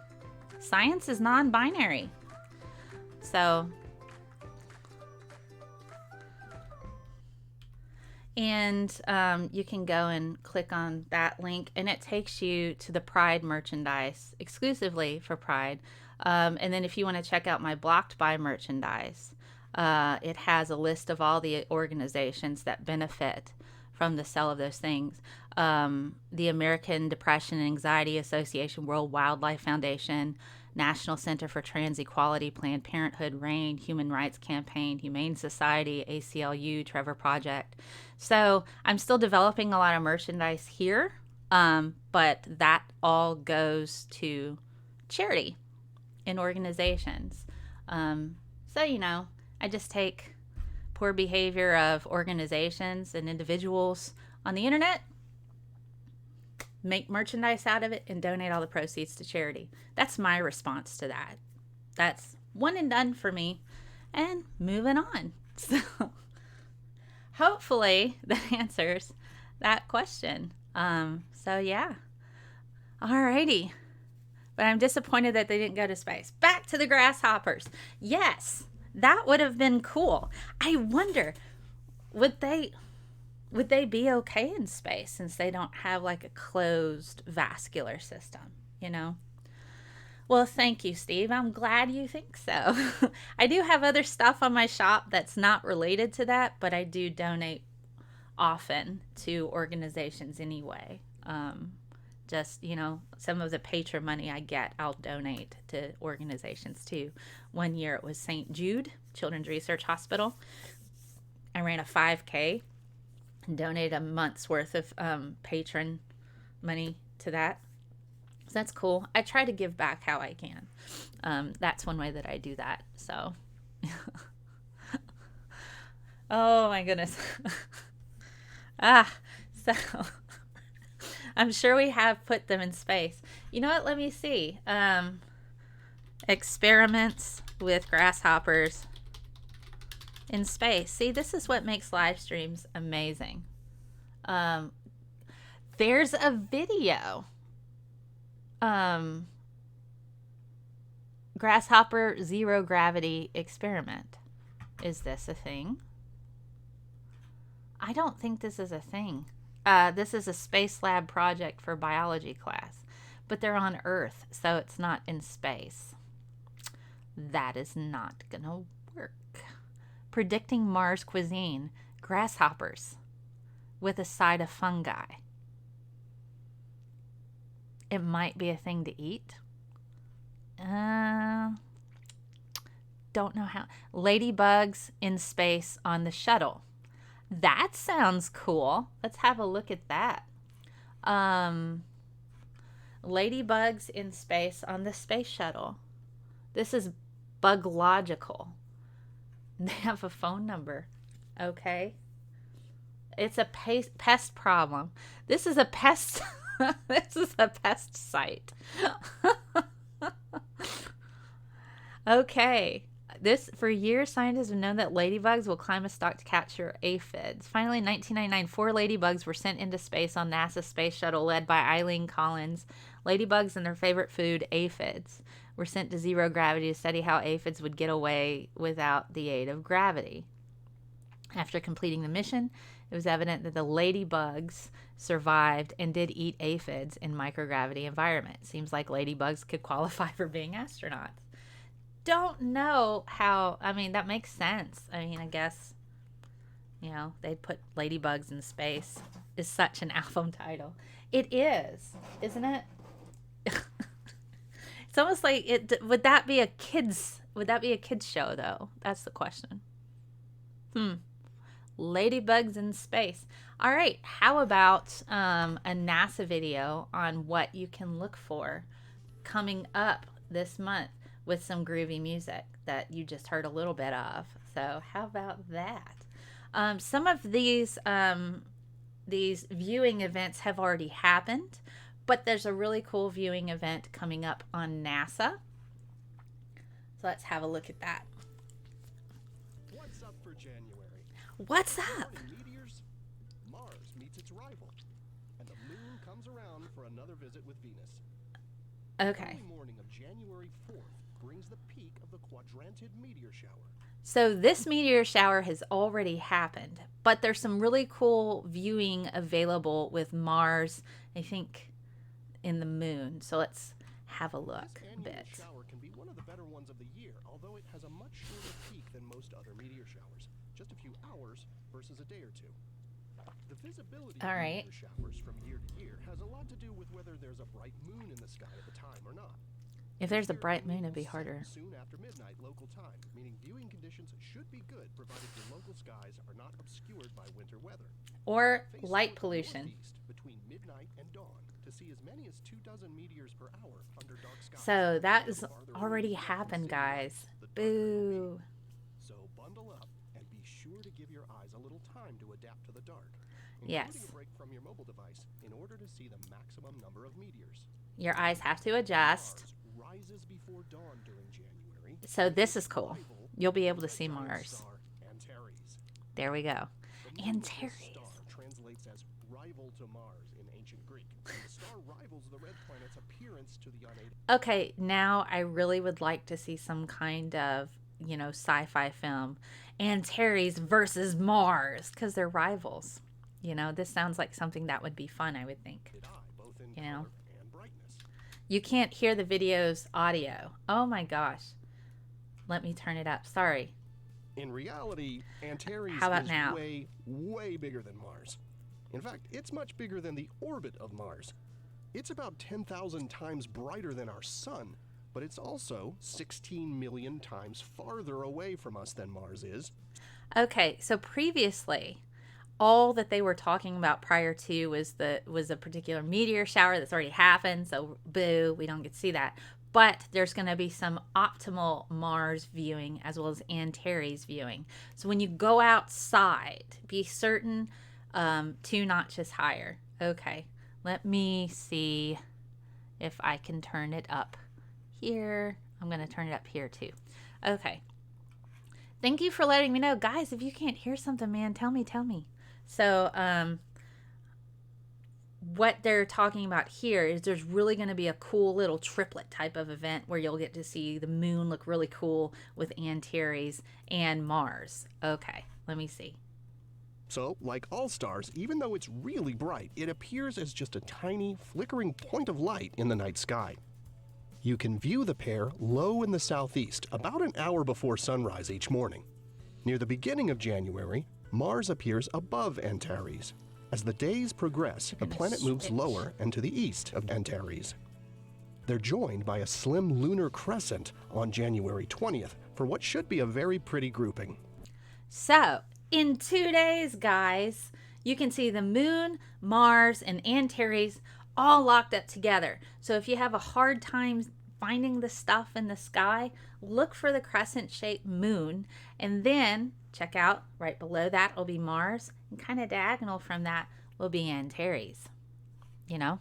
Science is non-binary. So, and you can go and click on that link, and it takes you to the Pride merchandise exclusively for Pride. And then if you want to check out my Blocked By merchandise, it has a list of all the organizations that benefit from the sale of those things. The American Depression and Anxiety Association, World Wildlife Foundation, National Center for Trans Equality, Planned Parenthood, RAIN, Human Rights Campaign, Humane Society, ACLU, Trevor Project. So I'm still developing a lot of merchandise here, but that all goes to charity and organizations. So, I just take poor behavior of organizations and individuals on the internet, make merchandise out of it, and donate all the proceeds to charity. That's my response to that. That's one and done for me, and moving on. So hopefully that answers that question. So yeah. Alrighty. But I'm disappointed that they didn't go to space. Back to the grasshoppers. Yes, that would have been cool. I wonder, would they be okay in space since they don't have like a closed vascular system, Well, thank you, Steve. I'm glad you think so. I do have other stuff on my shop that's not related to that, but I do donate often to organizations anyway, just, some of the patron money I get, I'll donate to organizations too. One year it was St. Jude Children's Research Hospital. I ran a 5K and donated a month's worth of patron money to that. So that's cool. I try to give back how I can. That's one way that I do that. So, oh my goodness. So I'm sure we have put them in space. You know what? Let me see. Experiments with grasshoppers in space. See, this is what makes live streams amazing. There's a video. Grasshopper zero gravity experiment. Is this a thing? I don't think this is a thing. This is a space lab project for biology class, but they're on Earth, so it's not in space. That is not gonna work. Predicting Mars cuisine. Grasshoppers with a side of fungi. It might be a thing to eat. Don't know how. Ladybugs in space on the shuttle. That sounds cool. Let's have a look at that. Ladybugs in space on the space shuttle. This is Buglogical. They have a phone number. Okay. It's a pest problem. This is a pest. This is a pest site. Okay. For years, scientists have known that ladybugs will climb a stalk to capture aphids. Finally, in 1999, 4 ladybugs were sent into space on NASA's space shuttle led by Eileen Collins. Ladybugs and their favorite food, aphids, were sent to zero gravity to study how aphids would get away without the aid of gravity. After completing the mission, it was evident that the ladybugs survived and did eat aphids in microgravity environment. Seems like ladybugs could qualify for being astronauts. Don't know how. I mean, that makes sense. I mean, I guess, they'd put ladybugs in space is such an album title. It is, isn't it? It's almost like it. Would that be a kids show though? That's the question. Ladybugs in space. All right. How about a NASA video on what you can look for coming up this month with some groovy music that you just heard a little bit of? So how about that? Some of these viewing events have already happened, but there's a really cool viewing event coming up on NASA. So let's have a look at that. What's up for January? What's up? Meteors, Mars meets its rival, and the moon comes around for another visit with Venus. Okay. The morning of January 4th brings the peak of the quadrantid meteor shower. So this meteor shower has already happened, but there's some really cool viewing available with Mars, I think, in the moon. So let's have a look a bit. This shower can be one of the better ones of the year, although it has a much shorter peak than most other meteor showers, just a few hours versus a day or two. The visibility of meteor showers from year to year has a lot to do with whether there's a bright moon in the sky at the time or not. If there's a bright moon, it'd be harder. Soon after midnight local time, meaning viewing conditions should be good provided your local skies are not obscured by winter weather. Or light pollution. Between midnight and dawn to see as many as 24 meteors per hour under dark skies. So that has already happened, guys. Boo. So bundle up and be sure to give your eyes a little time to adapt to the dark. Yes. Including a break from your mobile device in order to see the maximum number of meteors. Your eyes have to adjust. Rises before dawn during January. So this is cool. You'll be able to see Mars. There we go. Antares. Star translates as rival to Mars in ancient Greek. The star rivals the red planet's appearance to the unaided. Okay, now I really would like to see some kind of, sci-fi film. Antares versus Mars, because they're rivals. This sounds like something that would be fun, I would think. You can't hear the video's audio. Oh my gosh. Let me turn it up. Sorry. In reality, Antares is now? way, way bigger than Mars. In fact, it's much bigger than the orbit of Mars. It's about 10,000 times brighter than our sun, but it's also 16 million times farther away from us than Mars is. Okay, so previously, all that they were talking about prior to was a particular meteor shower that's already happened. So boo, we don't get to see that. But there's going to be some optimal Mars viewing as well as Antares viewing. So when you go outside, be certain 2 notches higher. Okay, let me see if I can turn it up here. I'm going to turn it up here too. Okay. Thank you for letting me know. Guys, if you can't hear something, man, tell me. So, what they're talking about here is there's really going to be a cool little triplet type of event where you'll get to see the moon look really cool with Antares and Mars. Okay, let me see. So, like all stars, even though it's really bright, it appears as just a tiny, flickering point of light in the night sky. You can view the pair low in the southeast about an hour before sunrise each morning. Near the beginning of January, Mars appears above Antares. As the days progress, the planet moves lower and to the east of Antares. They're joined by a slim lunar crescent on January 20th for what should be a very pretty grouping. So, in 2 days, guys, you can see the moon, Mars, and Antares all locked up together. So if you have a hard time finding the stuff in the sky, look for the crescent-shaped moon, and then check out right below that will be Mars, and kind of diagonal from that will be Antares. You know?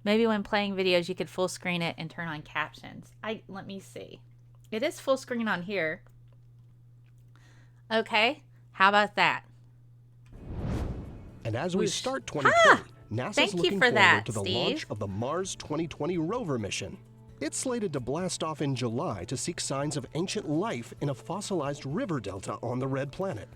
Maybe when playing videos you could full screen it and turn on captions. Let me see. It is full screen on here. Okay, how about that? And as we start 2020, NASA's looking forward to the Steve. launch of the Mars 2020 rover mission. It's slated to blast off in July to seek signs of ancient life in a fossilized river delta on the red planet.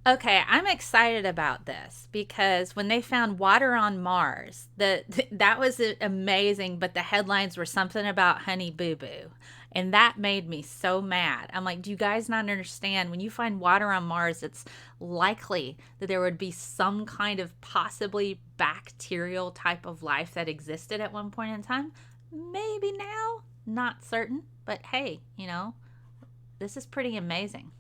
Okay, I'm excited about this because when they found water on Mars, that was amazing, but the headlines were something about Honey Boo Boo. And that made me so mad. I'm like, do you guys not understand? When you find water on Mars, it's likely that there would be some kind of possibly bacterial type of life that existed at one point in time. Maybe now, not certain. But hey, this is pretty amazing.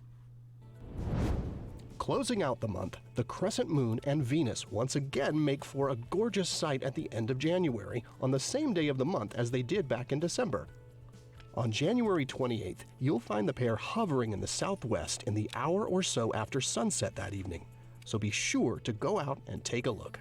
Closing out the month, the crescent moon and Venus once again make for a gorgeous sight at the end of January on the same day of the month as they did back in December. On January 28th, you'll find the pair hovering in the southwest in the hour or so after sunset that evening. So be sure to go out and take a look.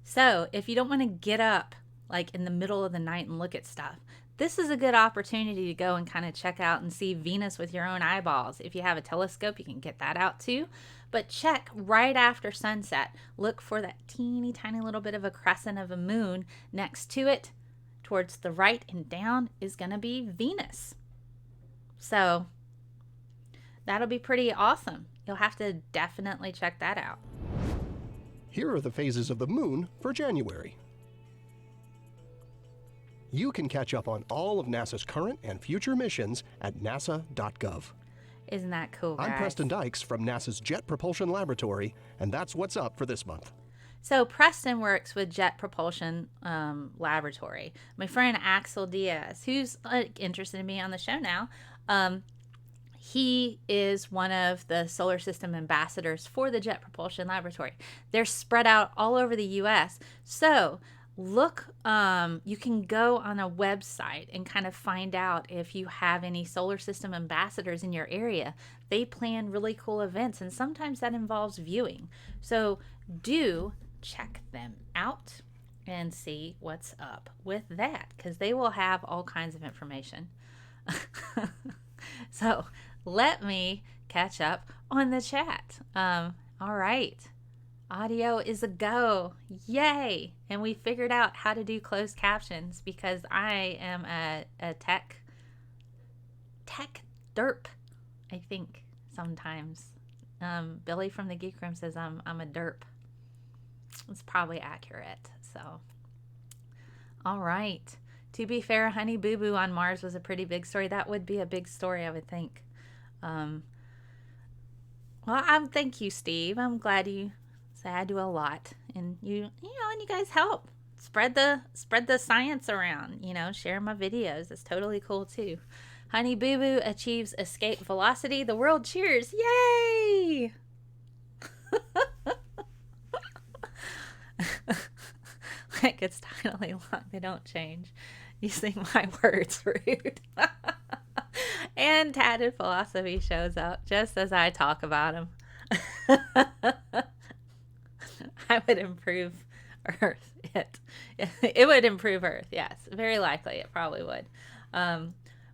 So if you don't want to get up like in the middle of the night and look at stuff, this is a good opportunity to go and kind of check out and see Venus with your own eyeballs. If you have a telescope, you can get that out too. But check right after sunset. Look for that teeny tiny little bit of a crescent of a moon. Next to it, towards the right and down, is going to be Venus. So that'll be pretty awesome. You'll have to definitely check that out. Here are the phases of the moon for January. You can catch up on all of NASA's current and future missions at nasa.gov. Isn't that cool, guys? I'm Preston Dykes from NASA's Jet Propulsion Laboratory, and that's what's up for this month. So Preston works with Jet Propulsion Laboratory. My friend Axel Diaz, who's interested in being on the show now, he is one of the solar system ambassadors for the Jet Propulsion Laboratory. They're spread out all over the U.S. So look, you can go on a website and kind of find out if you have any solar system ambassadors in your area. They plan really cool events, and sometimes that involves viewing. So do check them out and see what's up with that, because they will have all kinds of information. So let me catch up on the chat. All right. Audio is a go. Yay. And we figured out how to do closed captions because I am a tech derp, I think, sometimes. Billy from the Geek Room says I'm a derp. It's probably accurate. So, all right. To be fair, Honey Boo Boo on Mars was a pretty big story. That would be a big story, I would think. Well, thank you, Steve. I'm glad you say I do a lot, and you guys help. spread the science around, you know, share my videos. It's totally cool too. Honey Boo Boo achieves escape velocity. The world cheers. Yay! Like it's totally long. They don't change. Using my words rude. And Tatted Philosophy shows up just as I talk about him. I would improve Earth. It would improve Earth, yes. Very likely. It probably would.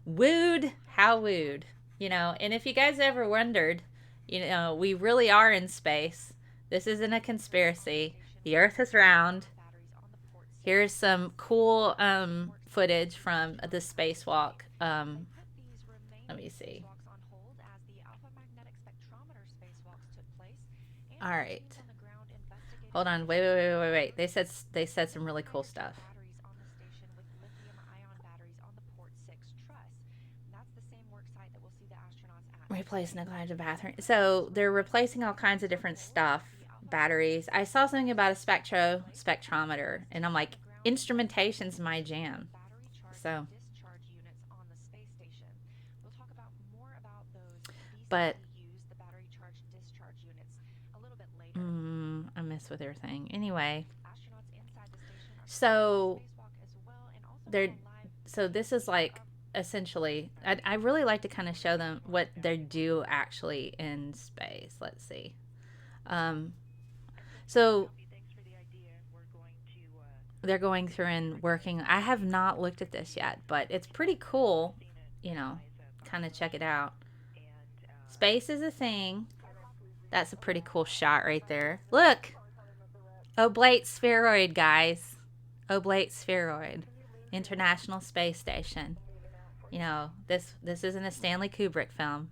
Wooed, how wooed. You know, and if you guys ever wondered, you know, we really are in space. This isn't a conspiracy. The Earth is round. Here's some cool footage from the spacewalk. Let me see. All right. Hold on. Wait. They said some really cool stuff. Replace neglected bathroom. So they're replacing all kinds of different stuff. Batteries. I saw something about a spectrometer, and I'm like, instrumentation's my jam. So, but I mess with everything. Anyway, so this is like essentially, I really like to kind of show them what they do actually in space. Let's see. So they're going through and working. I have not looked at this yet, but it's pretty cool. You know, kind of check it out. Space is a thing. That's a pretty cool shot right there. Look! Oblate spheroid, guys. Oblate spheroid. International Space Station. You know, this isn't a Stanley Kubrick film.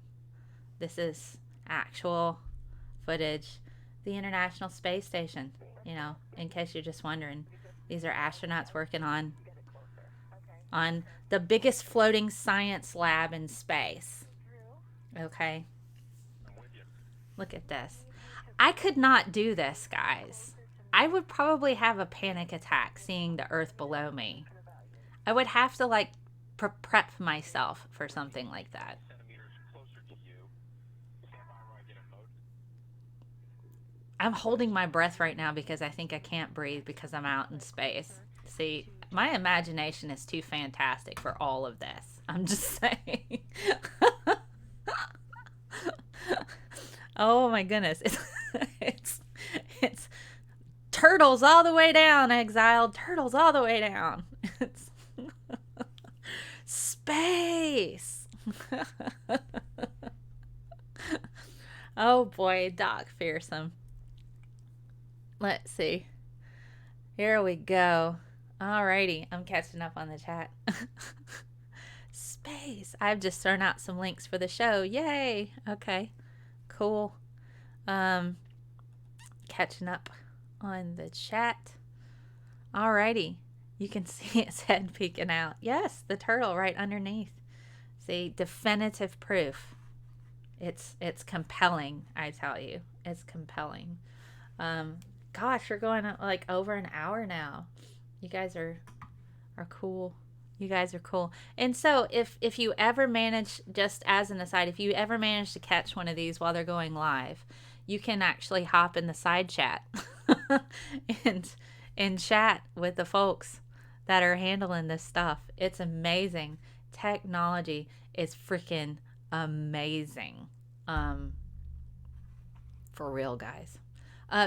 This is actual footage. The International Space Station. You know, in case you're just wondering. These are astronauts working on the biggest floating science lab in space. Okay. Look at this. I could not do this, guys. I would probably have a panic attack seeing the Earth below me. I would have to, like, prep myself for something like that. I'm holding my breath right now because I think I can't breathe because I'm out in space. See, my imagination is too fantastic for all of this. I'm just saying. Oh my goodness. It's turtles all the way down, exiled. Turtles all the way down. It's space. Oh boy, Doc Fearsome. Let's see. Here we go. Alrighty, I'm catching up on the chat. Space. I've just thrown out some links for the show. Yay. Okay. Cool. Catching up on the chat. Alrighty. You can see its head peeking out. Yes, the turtle right underneath. See, definitive proof. It's compelling, I tell you. It's compelling. Gosh, we're going like over an hour now. You guys are cool. You guys are cool. And so if you ever manage, just as an aside, if you ever manage to catch one of these while they're going live, you can actually hop in the side chat and chat with the folks that are handling this stuff. It's amazing. Technology is freaking amazing. For real, guys.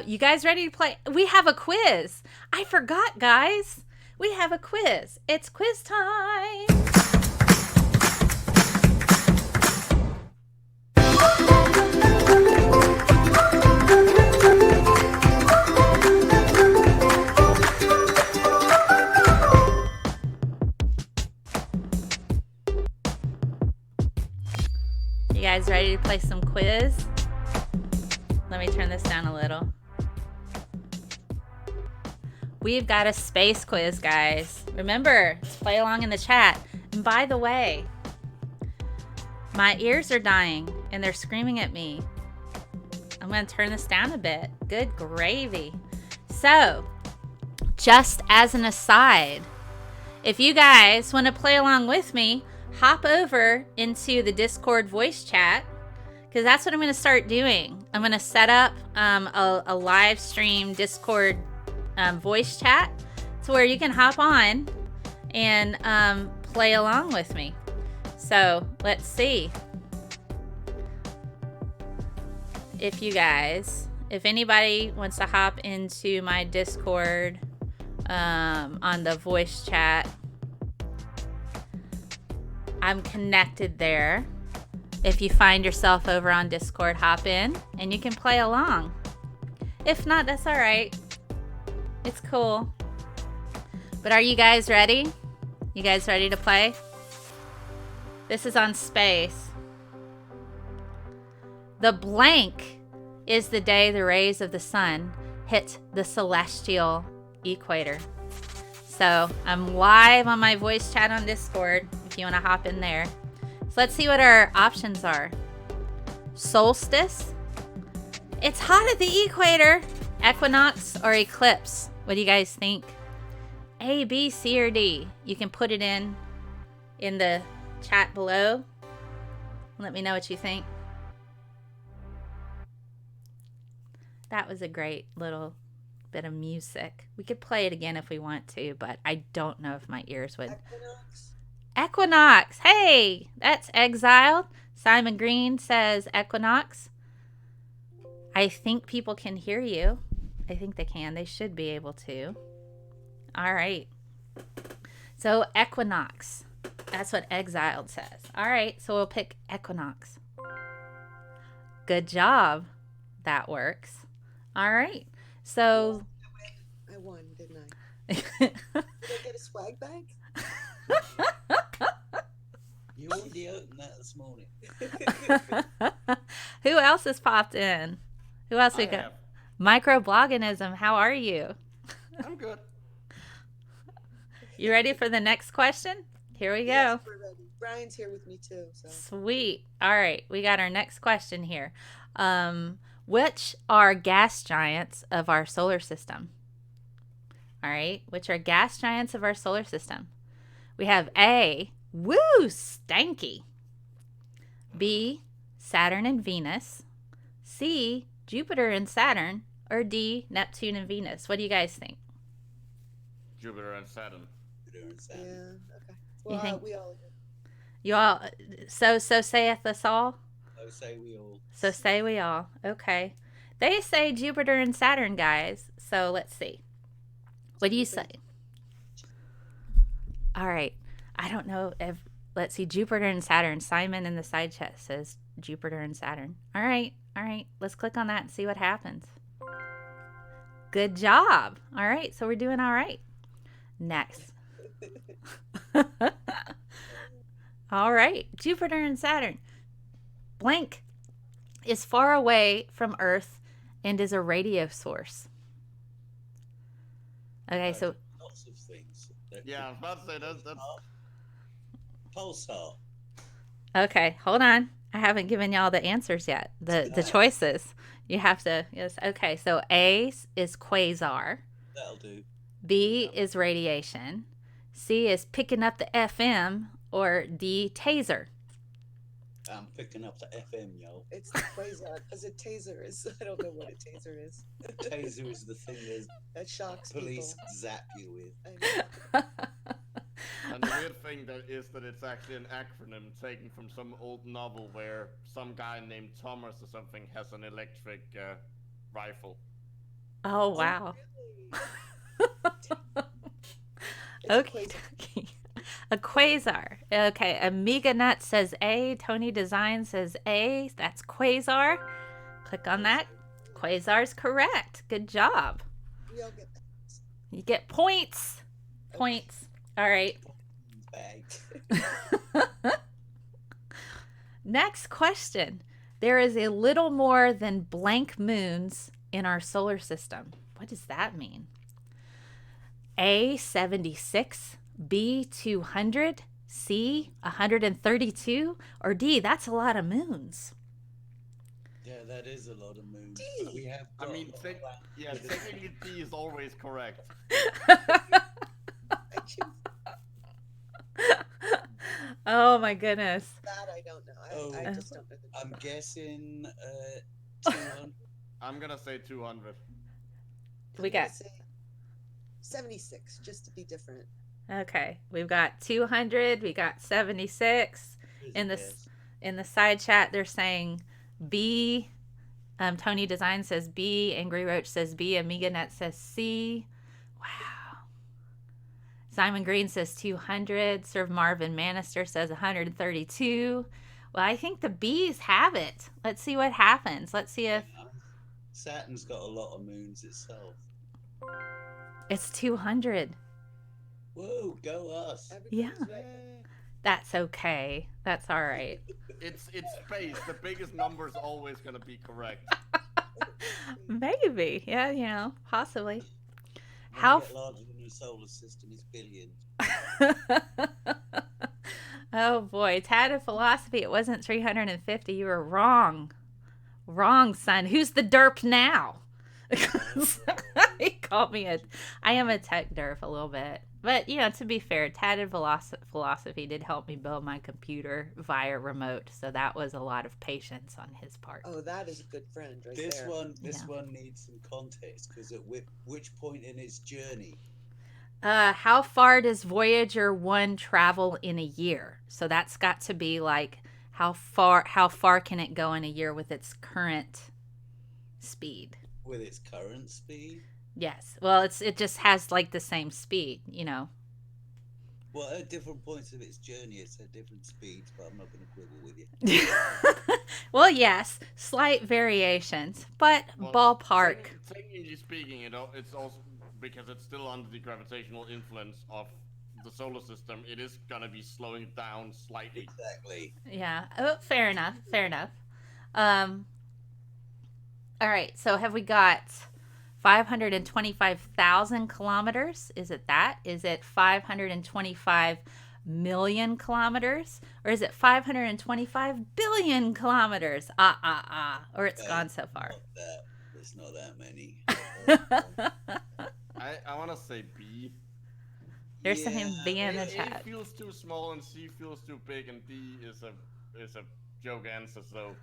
You guys ready to play? We have a quiz. I forgot, guys. We have a quiz. It's quiz time. You guys ready to play some quiz? Let me turn this down a little. We've got a space quiz, guys. Remember to play along in the chat. And by the way, my ears are dying and they're screaming at me. I'm going to turn this down a bit. Good gravy. So, just as an aside, if you guys want to play along with me, hop over into the Discord voice chat, because that's what I'm going to start doing. I'm going to set up a live stream Discord voice chat to where you can hop on and play along with me. So let's see if anybody wants to hop into my Discord on the voice chat. I'm connected there. If you find yourself over on Discord, hop in and you can play along. If not, that's all right. It's cool. But are you guys ready? You guys ready to play? This is on space. The blank is the day the rays of the sun hit the celestial equator. So I'm live on my voice chat on Discord if you want to hop in there. So let's see what our options are. Solstice. It's hot at the equator. Equinox or eclipse. What do you guys think? A, B, C, or D? You can put it in the chat below. Let me know what you think. That was a great little bit of music. We could play it again if we want to, but I don't know if my ears would. Equinox. Hey, that's Exiled. Simon Green says Equinox. I think people can hear you. I think they can. They should be able to. All right. So Equinox. That's what Exiled says. All right. So we'll pick Equinox. Good job. That works. All right. So I won, didn't I? Did I get a swag bag? You already opened that this morning. Who else has popped in? Who else we got? Microbloganism, how are you? I'm good. You ready for the next question? Here we go. Yes, we're ready. Brian's here with me too. So. Sweet. All right, we got our next question here. Which are gas giants of our solar system? All right, which are gas giants of our solar system? We have A, woo, stanky. B, Saturn and Venus. C, Jupiter and Saturn. Or D, Neptune and Venus. What do you guys think? Jupiter and Saturn. Yeah, okay. Well, You think? we all agree. You all, so saith us all? So say we all. So say we all. Okay. They say Jupiter and Saturn, guys. So let's see. What do you say? All right. I don't know if, let's see, Jupiter and Saturn. Simon in the side chat says Jupiter and Saturn. All right. All right. Let's click on that and see what happens. Good job. All right. So we're doing all right. Next. All right. Jupiter and Saturn. Blank is far away from Earth and is a radio source. Okay, so Lots of things. Yeah, I was about to say that's Pulsar. okay, hold on. I haven't given y'all the answers yet. The choices. You have to, yes. Okay, so A is quasar. That'll do. B is radiation. C is picking up the FM, or D, taser. I'm picking up the FM, yo. It's the quasar because a taser is. I don't know what a taser is. Taser is the thing That shocks police people. zap you with. I know. and the weird thing that it's actually an acronym taken from some old novel where some guy named Thomas or something has an electric rifle. Oh, wow. It's a Okay. quasar. A quasar. Okay, Amiga Nut says A. Tony Design says A. That's quasar. Click on that. Quasar's correct. Good job. We all get that. You get points. Points. All right. Bag. Next question. There is a little more than blank moons in our solar system. What does that mean? A, 76. B, 200. C, 132. Or D, that's a lot of moons. Yeah, that is a lot of moons. D. We have I got mean, a lot of planets yeah, with it. technically D is always correct. I choose Oh my goodness. that. I don't know. Oh, I just don't know the I'm number. guessing 200. I'm gonna say 200. We I'm gonna got say 76, just to be different. okay. We've got 200. We got 76. Here's a In guess. the side chat, they're saying B. Tony Design says B. Angry Roach says B. AmigaNet says C. Wow. Simon Green says 200. Sir Marvin Manister says 132. Well, I think the B's have it. Let's see what happens. Let's see if Saturn's got a lot of moons itself. it's 200. Whoa, go us. Yeah. Everybody's right. That's okay. That's all right. It's space. The biggest number is always gonna be correct. Maybe. Yeah, possibly. When How you get larger than your solar system is billions. Oh boy, Tad of Philosophy, it wasn't 350. You were wrong. Wrong, son. Who's the derp now? He called me I am a tech derp a little bit. But, to be fair, Tad of Philosophy did help me build my computer via remote. So that was a lot of patience on his part. Oh, that is a good friend right This there. one needs some context because at which point in its journey? How far does Voyager 1 travel in a year? So that's got to be like how far can it go in a year with its current speed? With its current speed? Yes. Well, it just has like the same speed, Well, at different points of its journey, it's at different speeds, but I'm not going to quibble with you. Well, yes, slight variations, but Well, ballpark. Technically speaking, it's also because it's still under the gravitational influence of the solar system. It is gonna be slowing down slightly. Exactly. Yeah. Oh, fair enough. Fair enough. All right. So have we got 525,000 kilometers? Is it that? Is it 525 million kilometers? Or is it 525 billion kilometers? Or it's gone so far. There's not that many. I want to say B. There's saying B in the A chat. feels too small and C feels too big, and D is a joke answer. So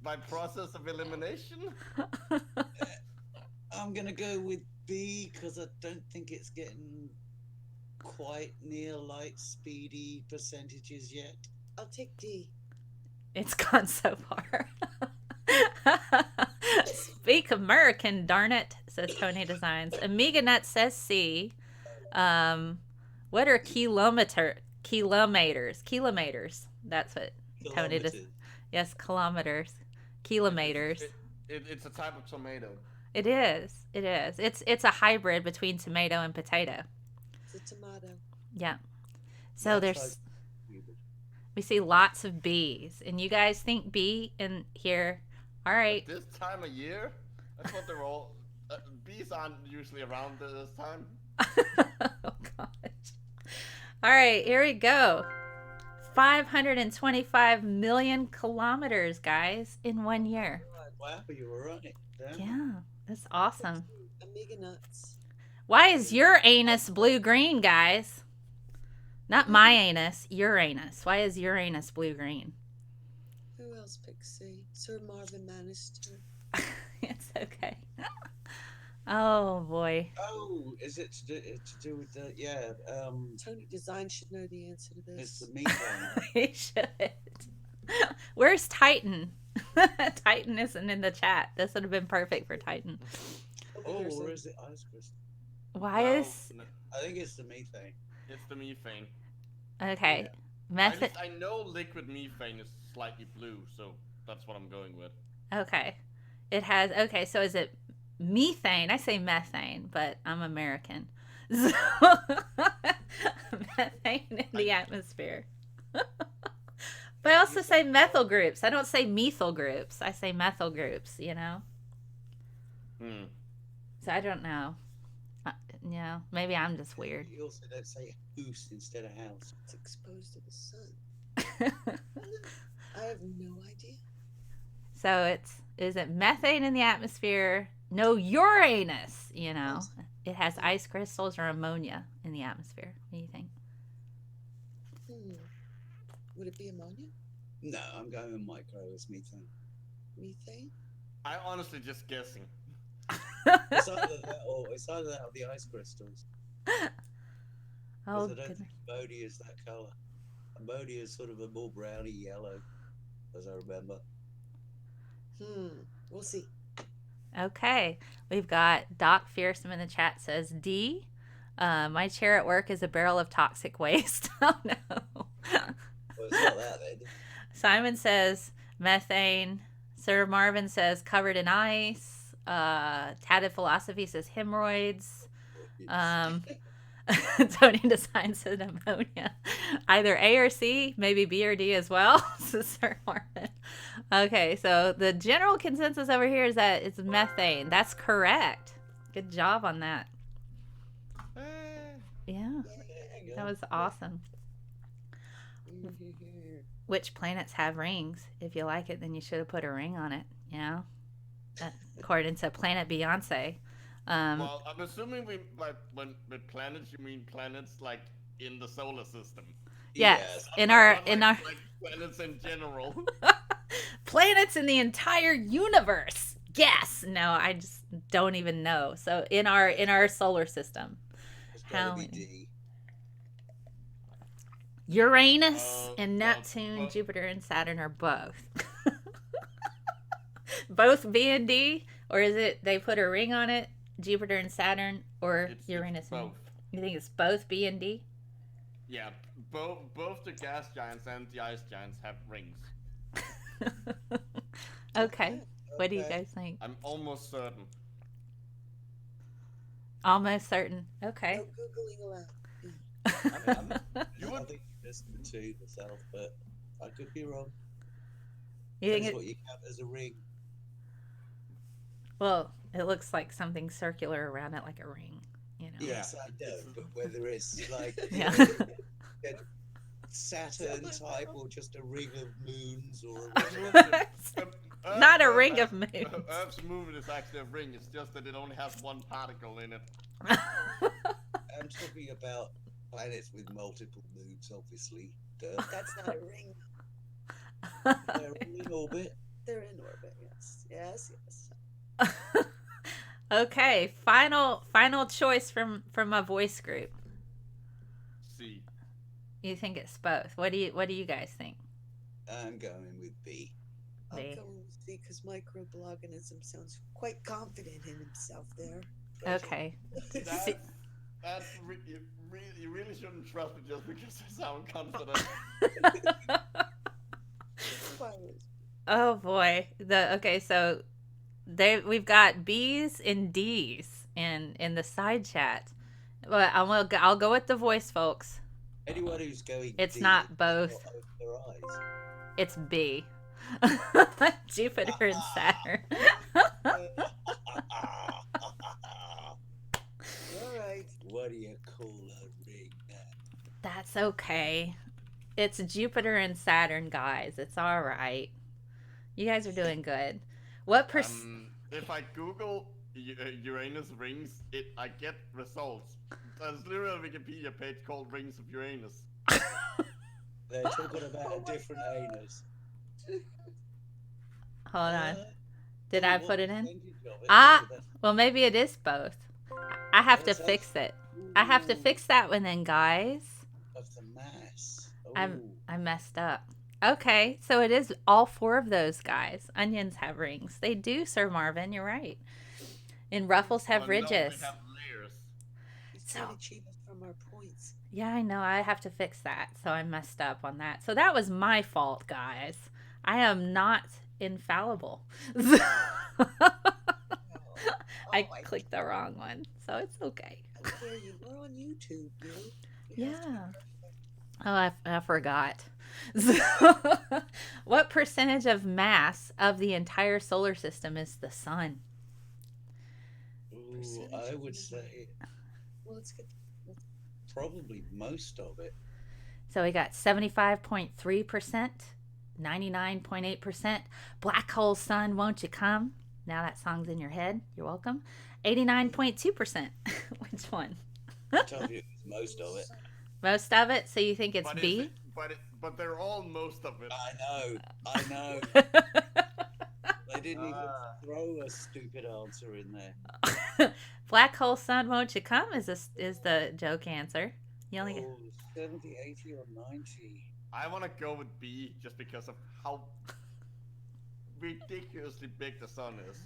by process of elimination, I'm gonna go with B because I don't think it's getting quite near light speedy percentages yet. I'll take D. It's gone so far. Speak American, darn it, says Tony Designs. AmigaNet says C. What are kilometers? Kilometers. That's what Tony does. Yes, kilometers. Kilometers. it's a type of tomato. It is. It's a hybrid between tomato and potato. It's a tomato. Yeah. So we see lots of B's, and you guys think B in here. All right. At this time of year, I thought they were all bees aren't usually around this time. Oh gosh. All right, here we go. 525 million kilometers, guys, in 1 year. Wow, you were right. Yeah, that's awesome. Amiga nuts. Why is your anus blue-green, guys? Not my anus, Uranus. Why is Uranus blue-green? Who else picked C? Sir Marvin Manister. It's okay. Oh, boy. Oh, is it to do with the Tony Design should know the answer to it's this. the methane. He should. Where's Titan? Titan isn't in the chat. This would have been perfect for Titan. Oh, or is it ice crystal? Why No, is... no, I think it's the methane. it's the methane. Okay. Yeah. Method... I know liquid methane is slightly blue, so that's what I'm going with. Okay. It has... Okay, so is it methane? I say methane, but I'm American. So... methane in the atmosphere. But I also say methyl groups. I don't say methyl groups. I say methyl groups, So I don't know. Maybe I'm just weird. You also don't say house instead of house. It's exposed to the sun. I have no idea. So is it methane in the atmosphere? No, Uranus, It has ice crystals or ammonia in the atmosphere. What do you think? Would it be ammonia? No, I'm going with micro as methane. Methane? I honestly just guessing. It's either that or the ice crystals. Oh, I don't goodness. think ammonia is that color. Ammonia is sort of a more browny yellow, as I remember. We'll see. Okay. We've got Doc Fearsome in the chat says D. My chair at work is a barrel of toxic waste. Oh, no. Well, it's not that then. Simon says methane. Sir Marvin says covered in ice. Tatted Philosophy says hemorrhoids. Tony Design says ammonia. Either A or C, maybe B or D as well. Sir Marvin. Okay, so the general consensus over here is that it's methane. That's correct. Good job on that. Yeah, that was awesome. Which planets have rings? If you like it, then you should have put a ring on it. Yeah, according to Planet Beyonce. Well, I'm assuming when with planets you mean planets like in the solar system. Yes, in not our like planets in general. planets in the entire universe. Yes. No, I just don't even know. So in our solar system, How many? Uranus and Neptune, Jupiter and Saturn are both. Both B and D, or is it they put a ring on it? Jupiter and Saturn, or Uranus? It's both. You think it's both B and D? Yeah, both the gas giants and the ice giants have rings. Okay. What do you guys think? I'm almost certain. Almost certain. Okay. No Googling allowed. I think it's the two myself, but I could be wrong. You think That's what you count as a ring. Well, it looks like something circular around it, like a ring. Yes, I know, but whether it's like a Saturn type or just a ring of moons or not a ring of moons. Earth's movement is actually a ring. It's just that it only has one particle in it. I'm talking about planets with multiple moons, obviously. Duh. That's not a ring. They're in orbit. They're in orbit, yes. Yes. Okay, final choice from a voice group. C. You think it's both? What do you guys think? I'm going with B. I'm going with C because microorganism sounds quite confident in himself there. Okay. You really shouldn't trust me just because I sound confident. Oh boy. So we've got B's and D's in the side chat. Well, I'll go with the voice, folks. Anyone who's going it's D not both. Their eyes. It's B. Jupiter and Saturn. Alright. What do you call a ring then? That's okay. It's Jupiter and Saturn, guys. It's all right. You guys are doing good. What if I Google Uranus rings, I get results. There's literally a Wikipedia page called Rings of Uranus. They're talking about a different anus. Hold on. Did I put it in? Ah! Well, maybe it is both. I have to fix it. I have to fix that one then, guys. Of the mass. I messed up. Okay, so it is all four of those guys. Onions have rings. They do, Sir Marvin. You're right. And ruffles have ridges. No, they have layers. He's trying to cheat us from our points. Yeah, I know. I have to fix that. So I messed up on that. So that was my fault, guys. I am not infallible. I clicked the wrong one. So it's okay. How dare you? We're on YouTube, dude. Yeah. Oh, I forgot. What percentage of mass of the entire solar system is the sun? Ooh, I would say well, let's get probably most of it. So we got 75.3%, 99.8%. Black hole sun, won't you come? Now that song's in your head. You're welcome. 89.2%. Which one? I told you it was most of it. Most of it? So you think it's But B? But they're all most of it. I know. They didn't even throw a stupid answer in there. Black hole sun, won't you come is the joke answer. You only get 70, 80, or 90. I want to go with B just because of how ridiculously big the sun is.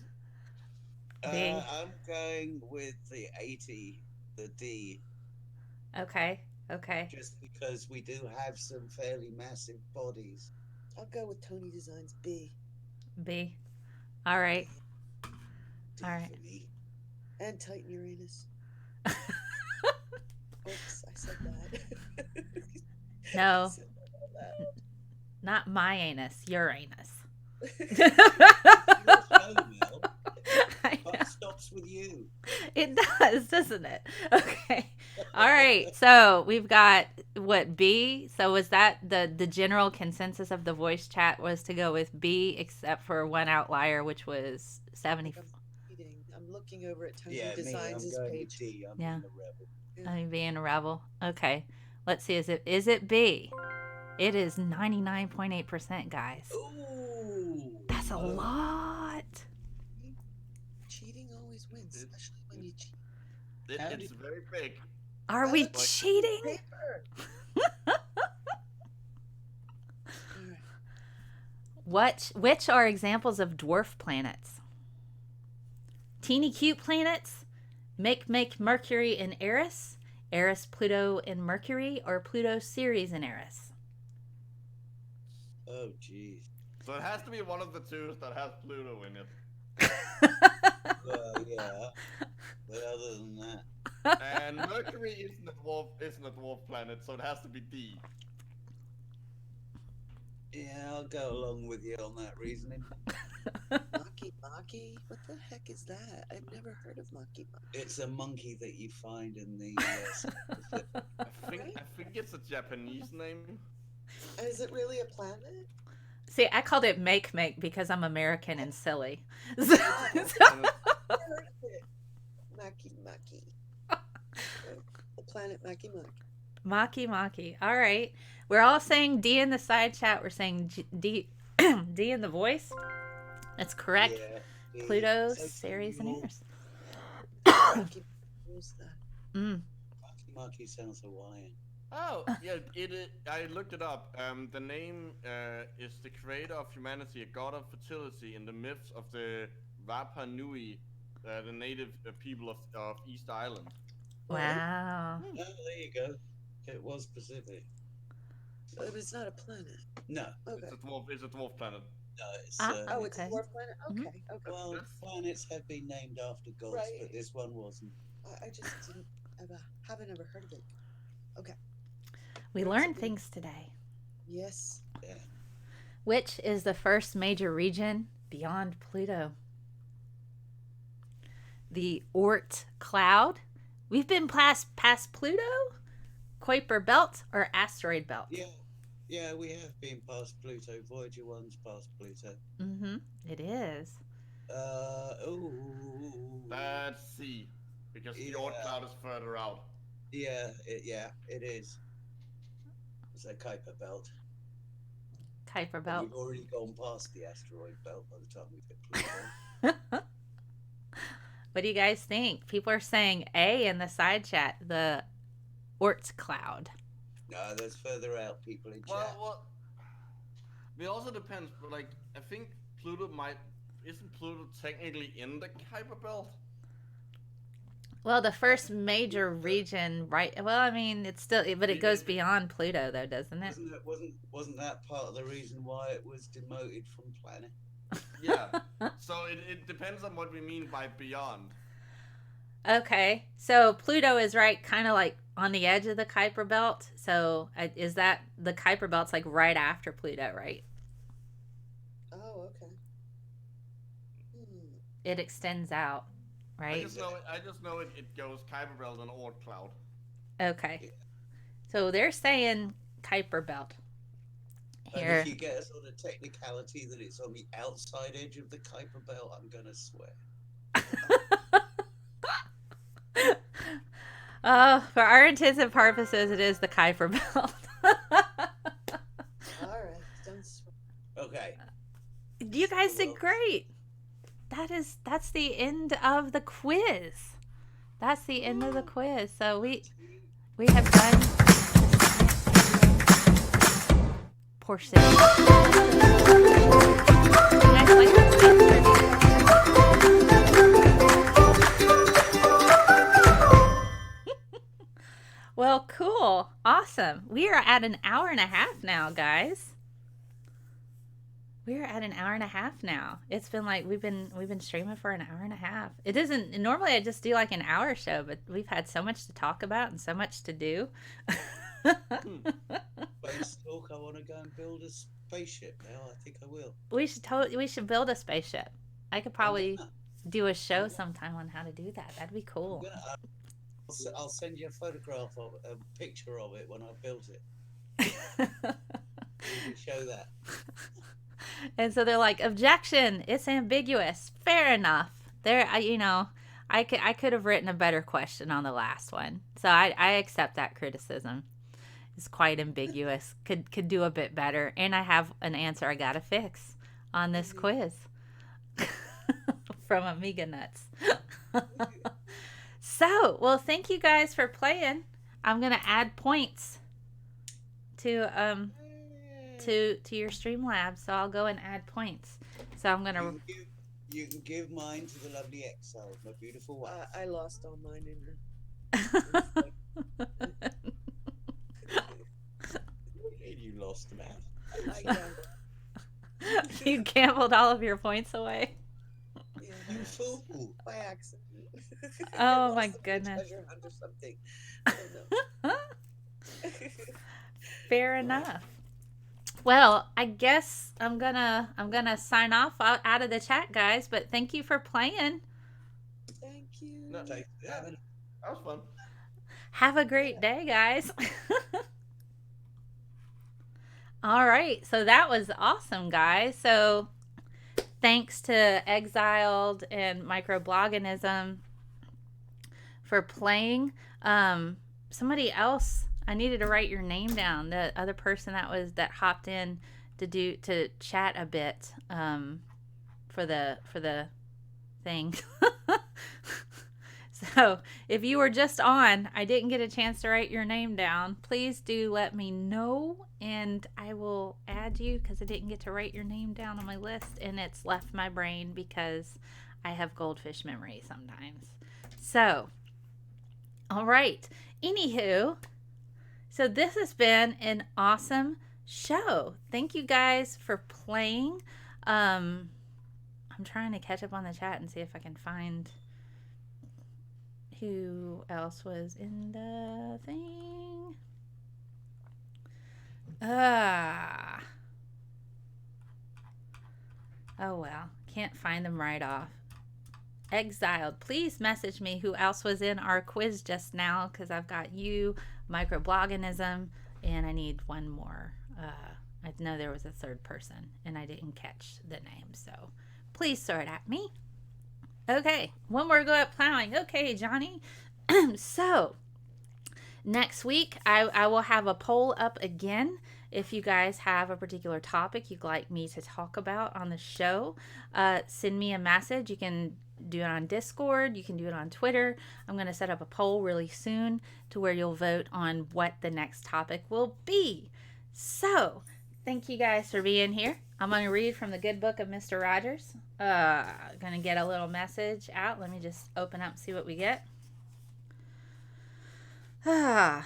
B. I'm going with the 80, the D. Okay. Just because we do have some fairly massive bodies. I'll go with Tony Designs B. B. All right. D All right. for me. And Titan Uranus. Oops, I said that. No. I said that out loud. Not my anus, Uranus. Your show, Mel. I know. What stops with you? It does, doesn't it? Okay. All right. So we've got what, B? So was that the general consensus of the voice chat was to go with B, except for one outlier, which was 70. I'm looking over at Tony Yeah, Designs' me. I'm going page. with D. I'm Yeah. in the rebel. I mean, being a rebel. Okay. Let's see. Is it B? It is 99.8%, guys. Ooh. That's a lot. Cheating always wins, especially when you cheat. It's very big. Are we cheating? Paper. Which are examples of dwarf planets? Teeny cute planets? Make Mercury and Eris? Eris, Pluto, and Mercury? Or Pluto, Ceres, and Eris? Oh, jeez. So it has to be one of the two that has Pluto in it. Well, yeah. But other than that. And Mercury isn't a dwarf planet, so it has to be D. Yeah, I'll go along with you on that reasoning. Maki? What the heck is that? I've never heard of Maki. It's a monkey that you find in the I think it's a Japanese name. Is it really a planet? See, I called it make because I'm American and silly. I've never heard of it. Maki. The planet Maki. Maki. All right. We're all saying D in the side chat. We're saying D D in the voice. That's correct. Yeah, Pluto, so Ceres, and Eris. Maki. Who's that? Maki sounds Hawaiian. Oh, yeah, I looked it up. The name is the creator of humanity, a god of fertility in the myths of the Rapa Nui, the native people of East Island. Wow. Oh, there you go. It was Pacific. But it's not a planet. No. Okay. It's a dwarf planet. No, it's... Oh, it's okay. a dwarf planet? Okay. Well, planets have been named after gods, Right. but this one wasn't. I just haven't ever heard of it. Okay. We learned things today. Yes. Yeah. Which is the first major region beyond Pluto? The Oort cloud. We've been past Pluto, Kuiper belt, or asteroid belt. Yeah, we have been past Pluto. Voyager 1's past Pluto. Mm-hmm. It is. That's C, because the Oort cloud is further out. Yeah, it is. It's a Kuiper belt. Kuiper belt. We've already gone past the asteroid belt by the time we hit Pluto. What do you guys think? People are saying A in the side chat, the Oort cloud. No, that's further out, people in chat. Well, it also depends, but like, I think Pluto isn't Pluto technically in the Kuiper belt? Well, the first major region, right? Well, I mean, it's still, but it goes beyond Pluto, though, doesn't it? Wasn't that part of the reason why it was demoted from planet? Yeah. So it depends on what we mean by beyond. Okay, so Pluto is right, kind of like on the edge of the Kuiper belt. So is that the Kuiper belt's like right after Pluto, right? Oh, okay. It extends out, right? I just know it goes Kuiper belt and Oort cloud. Okay. So they're saying Kuiper belt. And Here. if you get a sort of technicality that it's on the outside edge of the Kuiper belt, I'm gonna swear. Oh, for our intents and purposes, it is the Kuiper belt. All right, don't swear. Okay. You guys did great. That's the end of the quiz. That's the end of the quiz. So we have done portion. You guys like this answer? Well, cool. Awesome. We are at an hour and a half now, guys. We're at an hour and a half now. It's been like we've been streaming for an hour and a half. It doesn't normally I just do like an hour show, but we've had so much to talk about and so much to do. Space talk. I want to go and build a spaceship now. I think I will. We should build a spaceship. I could probably do a show sometime on how to do that. That'd be cool. I'll send you a photograph of a picture of it when I've built it. You can show that. And so they're like, objection, it's ambiguous. Fair enough. I could have written a better question on the last one. So I accept that criticism. It's quite ambiguous. Could do a bit better. And I have an answer I gotta fix on this quiz from Amiga Nuts. So, well, thank you guys for playing. I'm gonna add points to your Streamlabs, so I'll go and add points. So I'm gonna. You can give mine to the lovely Exile, my beautiful wife. I lost all mine in You lost, man. You gambled all of your points away. Yeah, You fool! by accident. Oh my goodness. Treasure hunt or something. I don't know. Fair enough. Well, I guess I'm gonna sign off out of the chat, guys. But thank you for playing. Thank you. No, Thanks for having- that was fun. Have a great day, guys. All right, so that was awesome, guys. So thanks to Exiled and Microbloganism for playing. Somebody else, I needed to write your name down. The other person that hopped in to chat a bit for the thing. So if you were just on, I didn't get a chance to write your name down, please do let me know and I will add you, because I didn't get to write your name down on my list and it's left my brain because I have goldfish memory sometimes. So, all right. Anywho, so this has been an awesome show. Thank you guys for playing. I'm trying to catch up on the chat and see if I can find who else was in the thing. Oh well, can't find them right off. Exiled, please message me who else was in our quiz just now, because I've got you, Microbloganism, and I need one more. I know there was a third person and I didn't catch the name, so please sort at me. Okay, one more go at plowing. Okay, Johnny. So next week I will have a poll up again. If you guys have a particular topic you'd like me to talk about on the show, send me a message. You can do it on Discord. You can do it on Twitter. I'm going to set up a poll really soon to where you'll vote on what the next topic will be. So thank you guys for being here. I'm going to read from the good book of Mr. Rogers. Going to get a little message out. Let me just open up and see what we get. All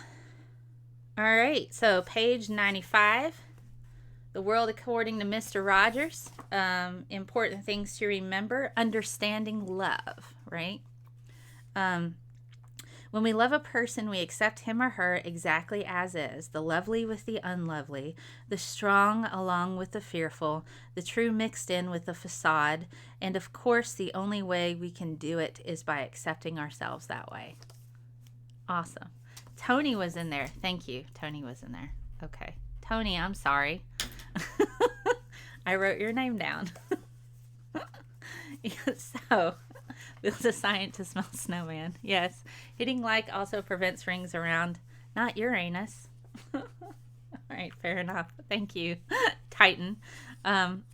right, so page 95, The World According to Mr. Rogers. Important things to remember. Understanding love, right? When we love a person, we accept him or her exactly as is, the lovely with the unlovely, the strong along with the fearful, the true mixed in with the facade, and of course the only way we can do it is by accepting ourselves that way. Awesome. Tony was in there. Thank you. Tony was in there. Okay. Tony, I'm sorry. I wrote your name down. So, build a Scientist Mel snowman. Yes. Hitting like also prevents rings around, not Uranus. All right, fair enough. Thank you, Titan.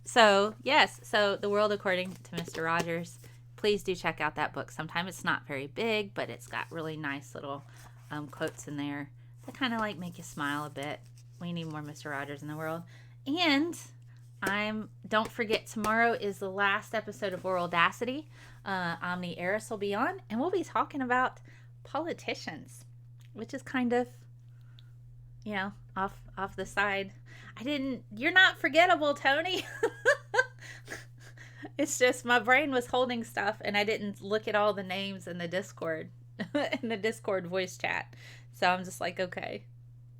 So, yes. So, The World According to Mr. Rogers. Please do check out that book. Sometimes it's not very big, but it's got really nice little quotes in there that kind of like make you smile a bit. We need more Mr. Rogers in the world. And don't forget, tomorrow is the last episode of Worldacity. Omni Eris will be on, and we'll be talking about politicians, which is kind of, off the side. You're not forgettable, Tony. It's just my brain was holding stuff, and I didn't look at all the names in the Discord, in the Discord voice chat. So I'm just like, okay,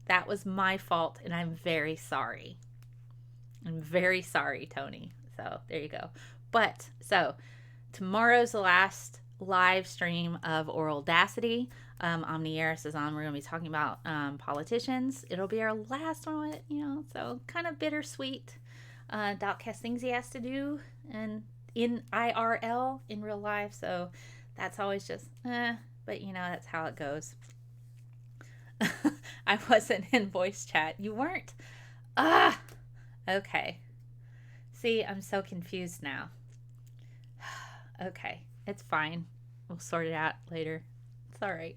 that was my fault, and I'm very sorry. I'm very sorry, Tony. So there you go. But so tomorrow's the last live stream of Oraldacity. Omni Eris is on. We're going to be talking about politicians. It'll be our last one, so kind of bittersweet. Dotcast things he has to do and in IRL, in real life. So that's always just, but that's how it goes. I wasn't in voice chat. You weren't? Okay. See, I'm so confused now. Okay, it's fine. We'll sort it out later. It's all right.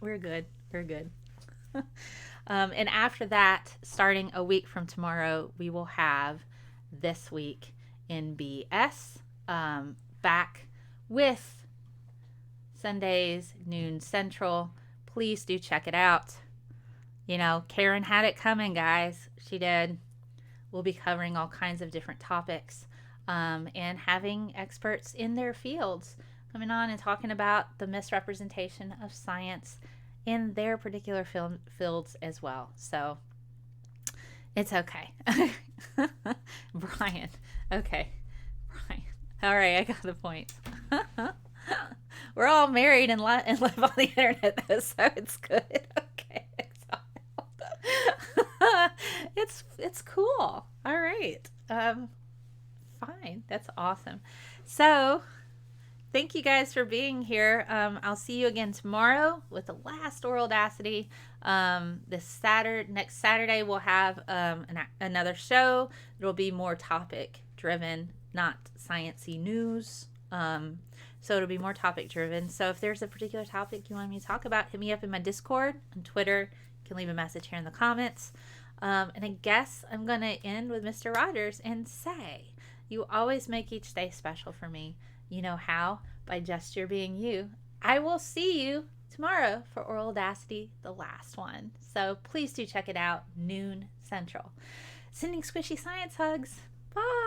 We're good. We're good. And after that, starting a week from tomorrow, we will have This Week in BS back with Sundays, noon Central. Please do check it out. Karen had it coming, guys. She did. We'll be covering all kinds of different topics and having experts in their fields coming on and talking about the misrepresentation of science in their particular fields as well. So it's okay. Brian. Okay. Brian. All right, I got the point. We're all married and live on the internet, though, so it's good. Okay. It's cool. All right. Fine. That's awesome. So, thank you guys for being here. I'll see you again tomorrow with the last Oraldacity. Next Saturday we'll have another show. It'll be more topic driven, not sciencey news. So it'll be more topic driven. So if there's a particular topic you want me to talk about, hit me up in my Discord on Twitter. You can leave a message here in the comments. And I guess I'm going to end with Mr. Rogers and say, you always make each day special for me. You know how? By just your being you. I will see you tomorrow for Oraldacity, the last one. So please do check it out, noon Central. Sending squishy science hugs. Bye.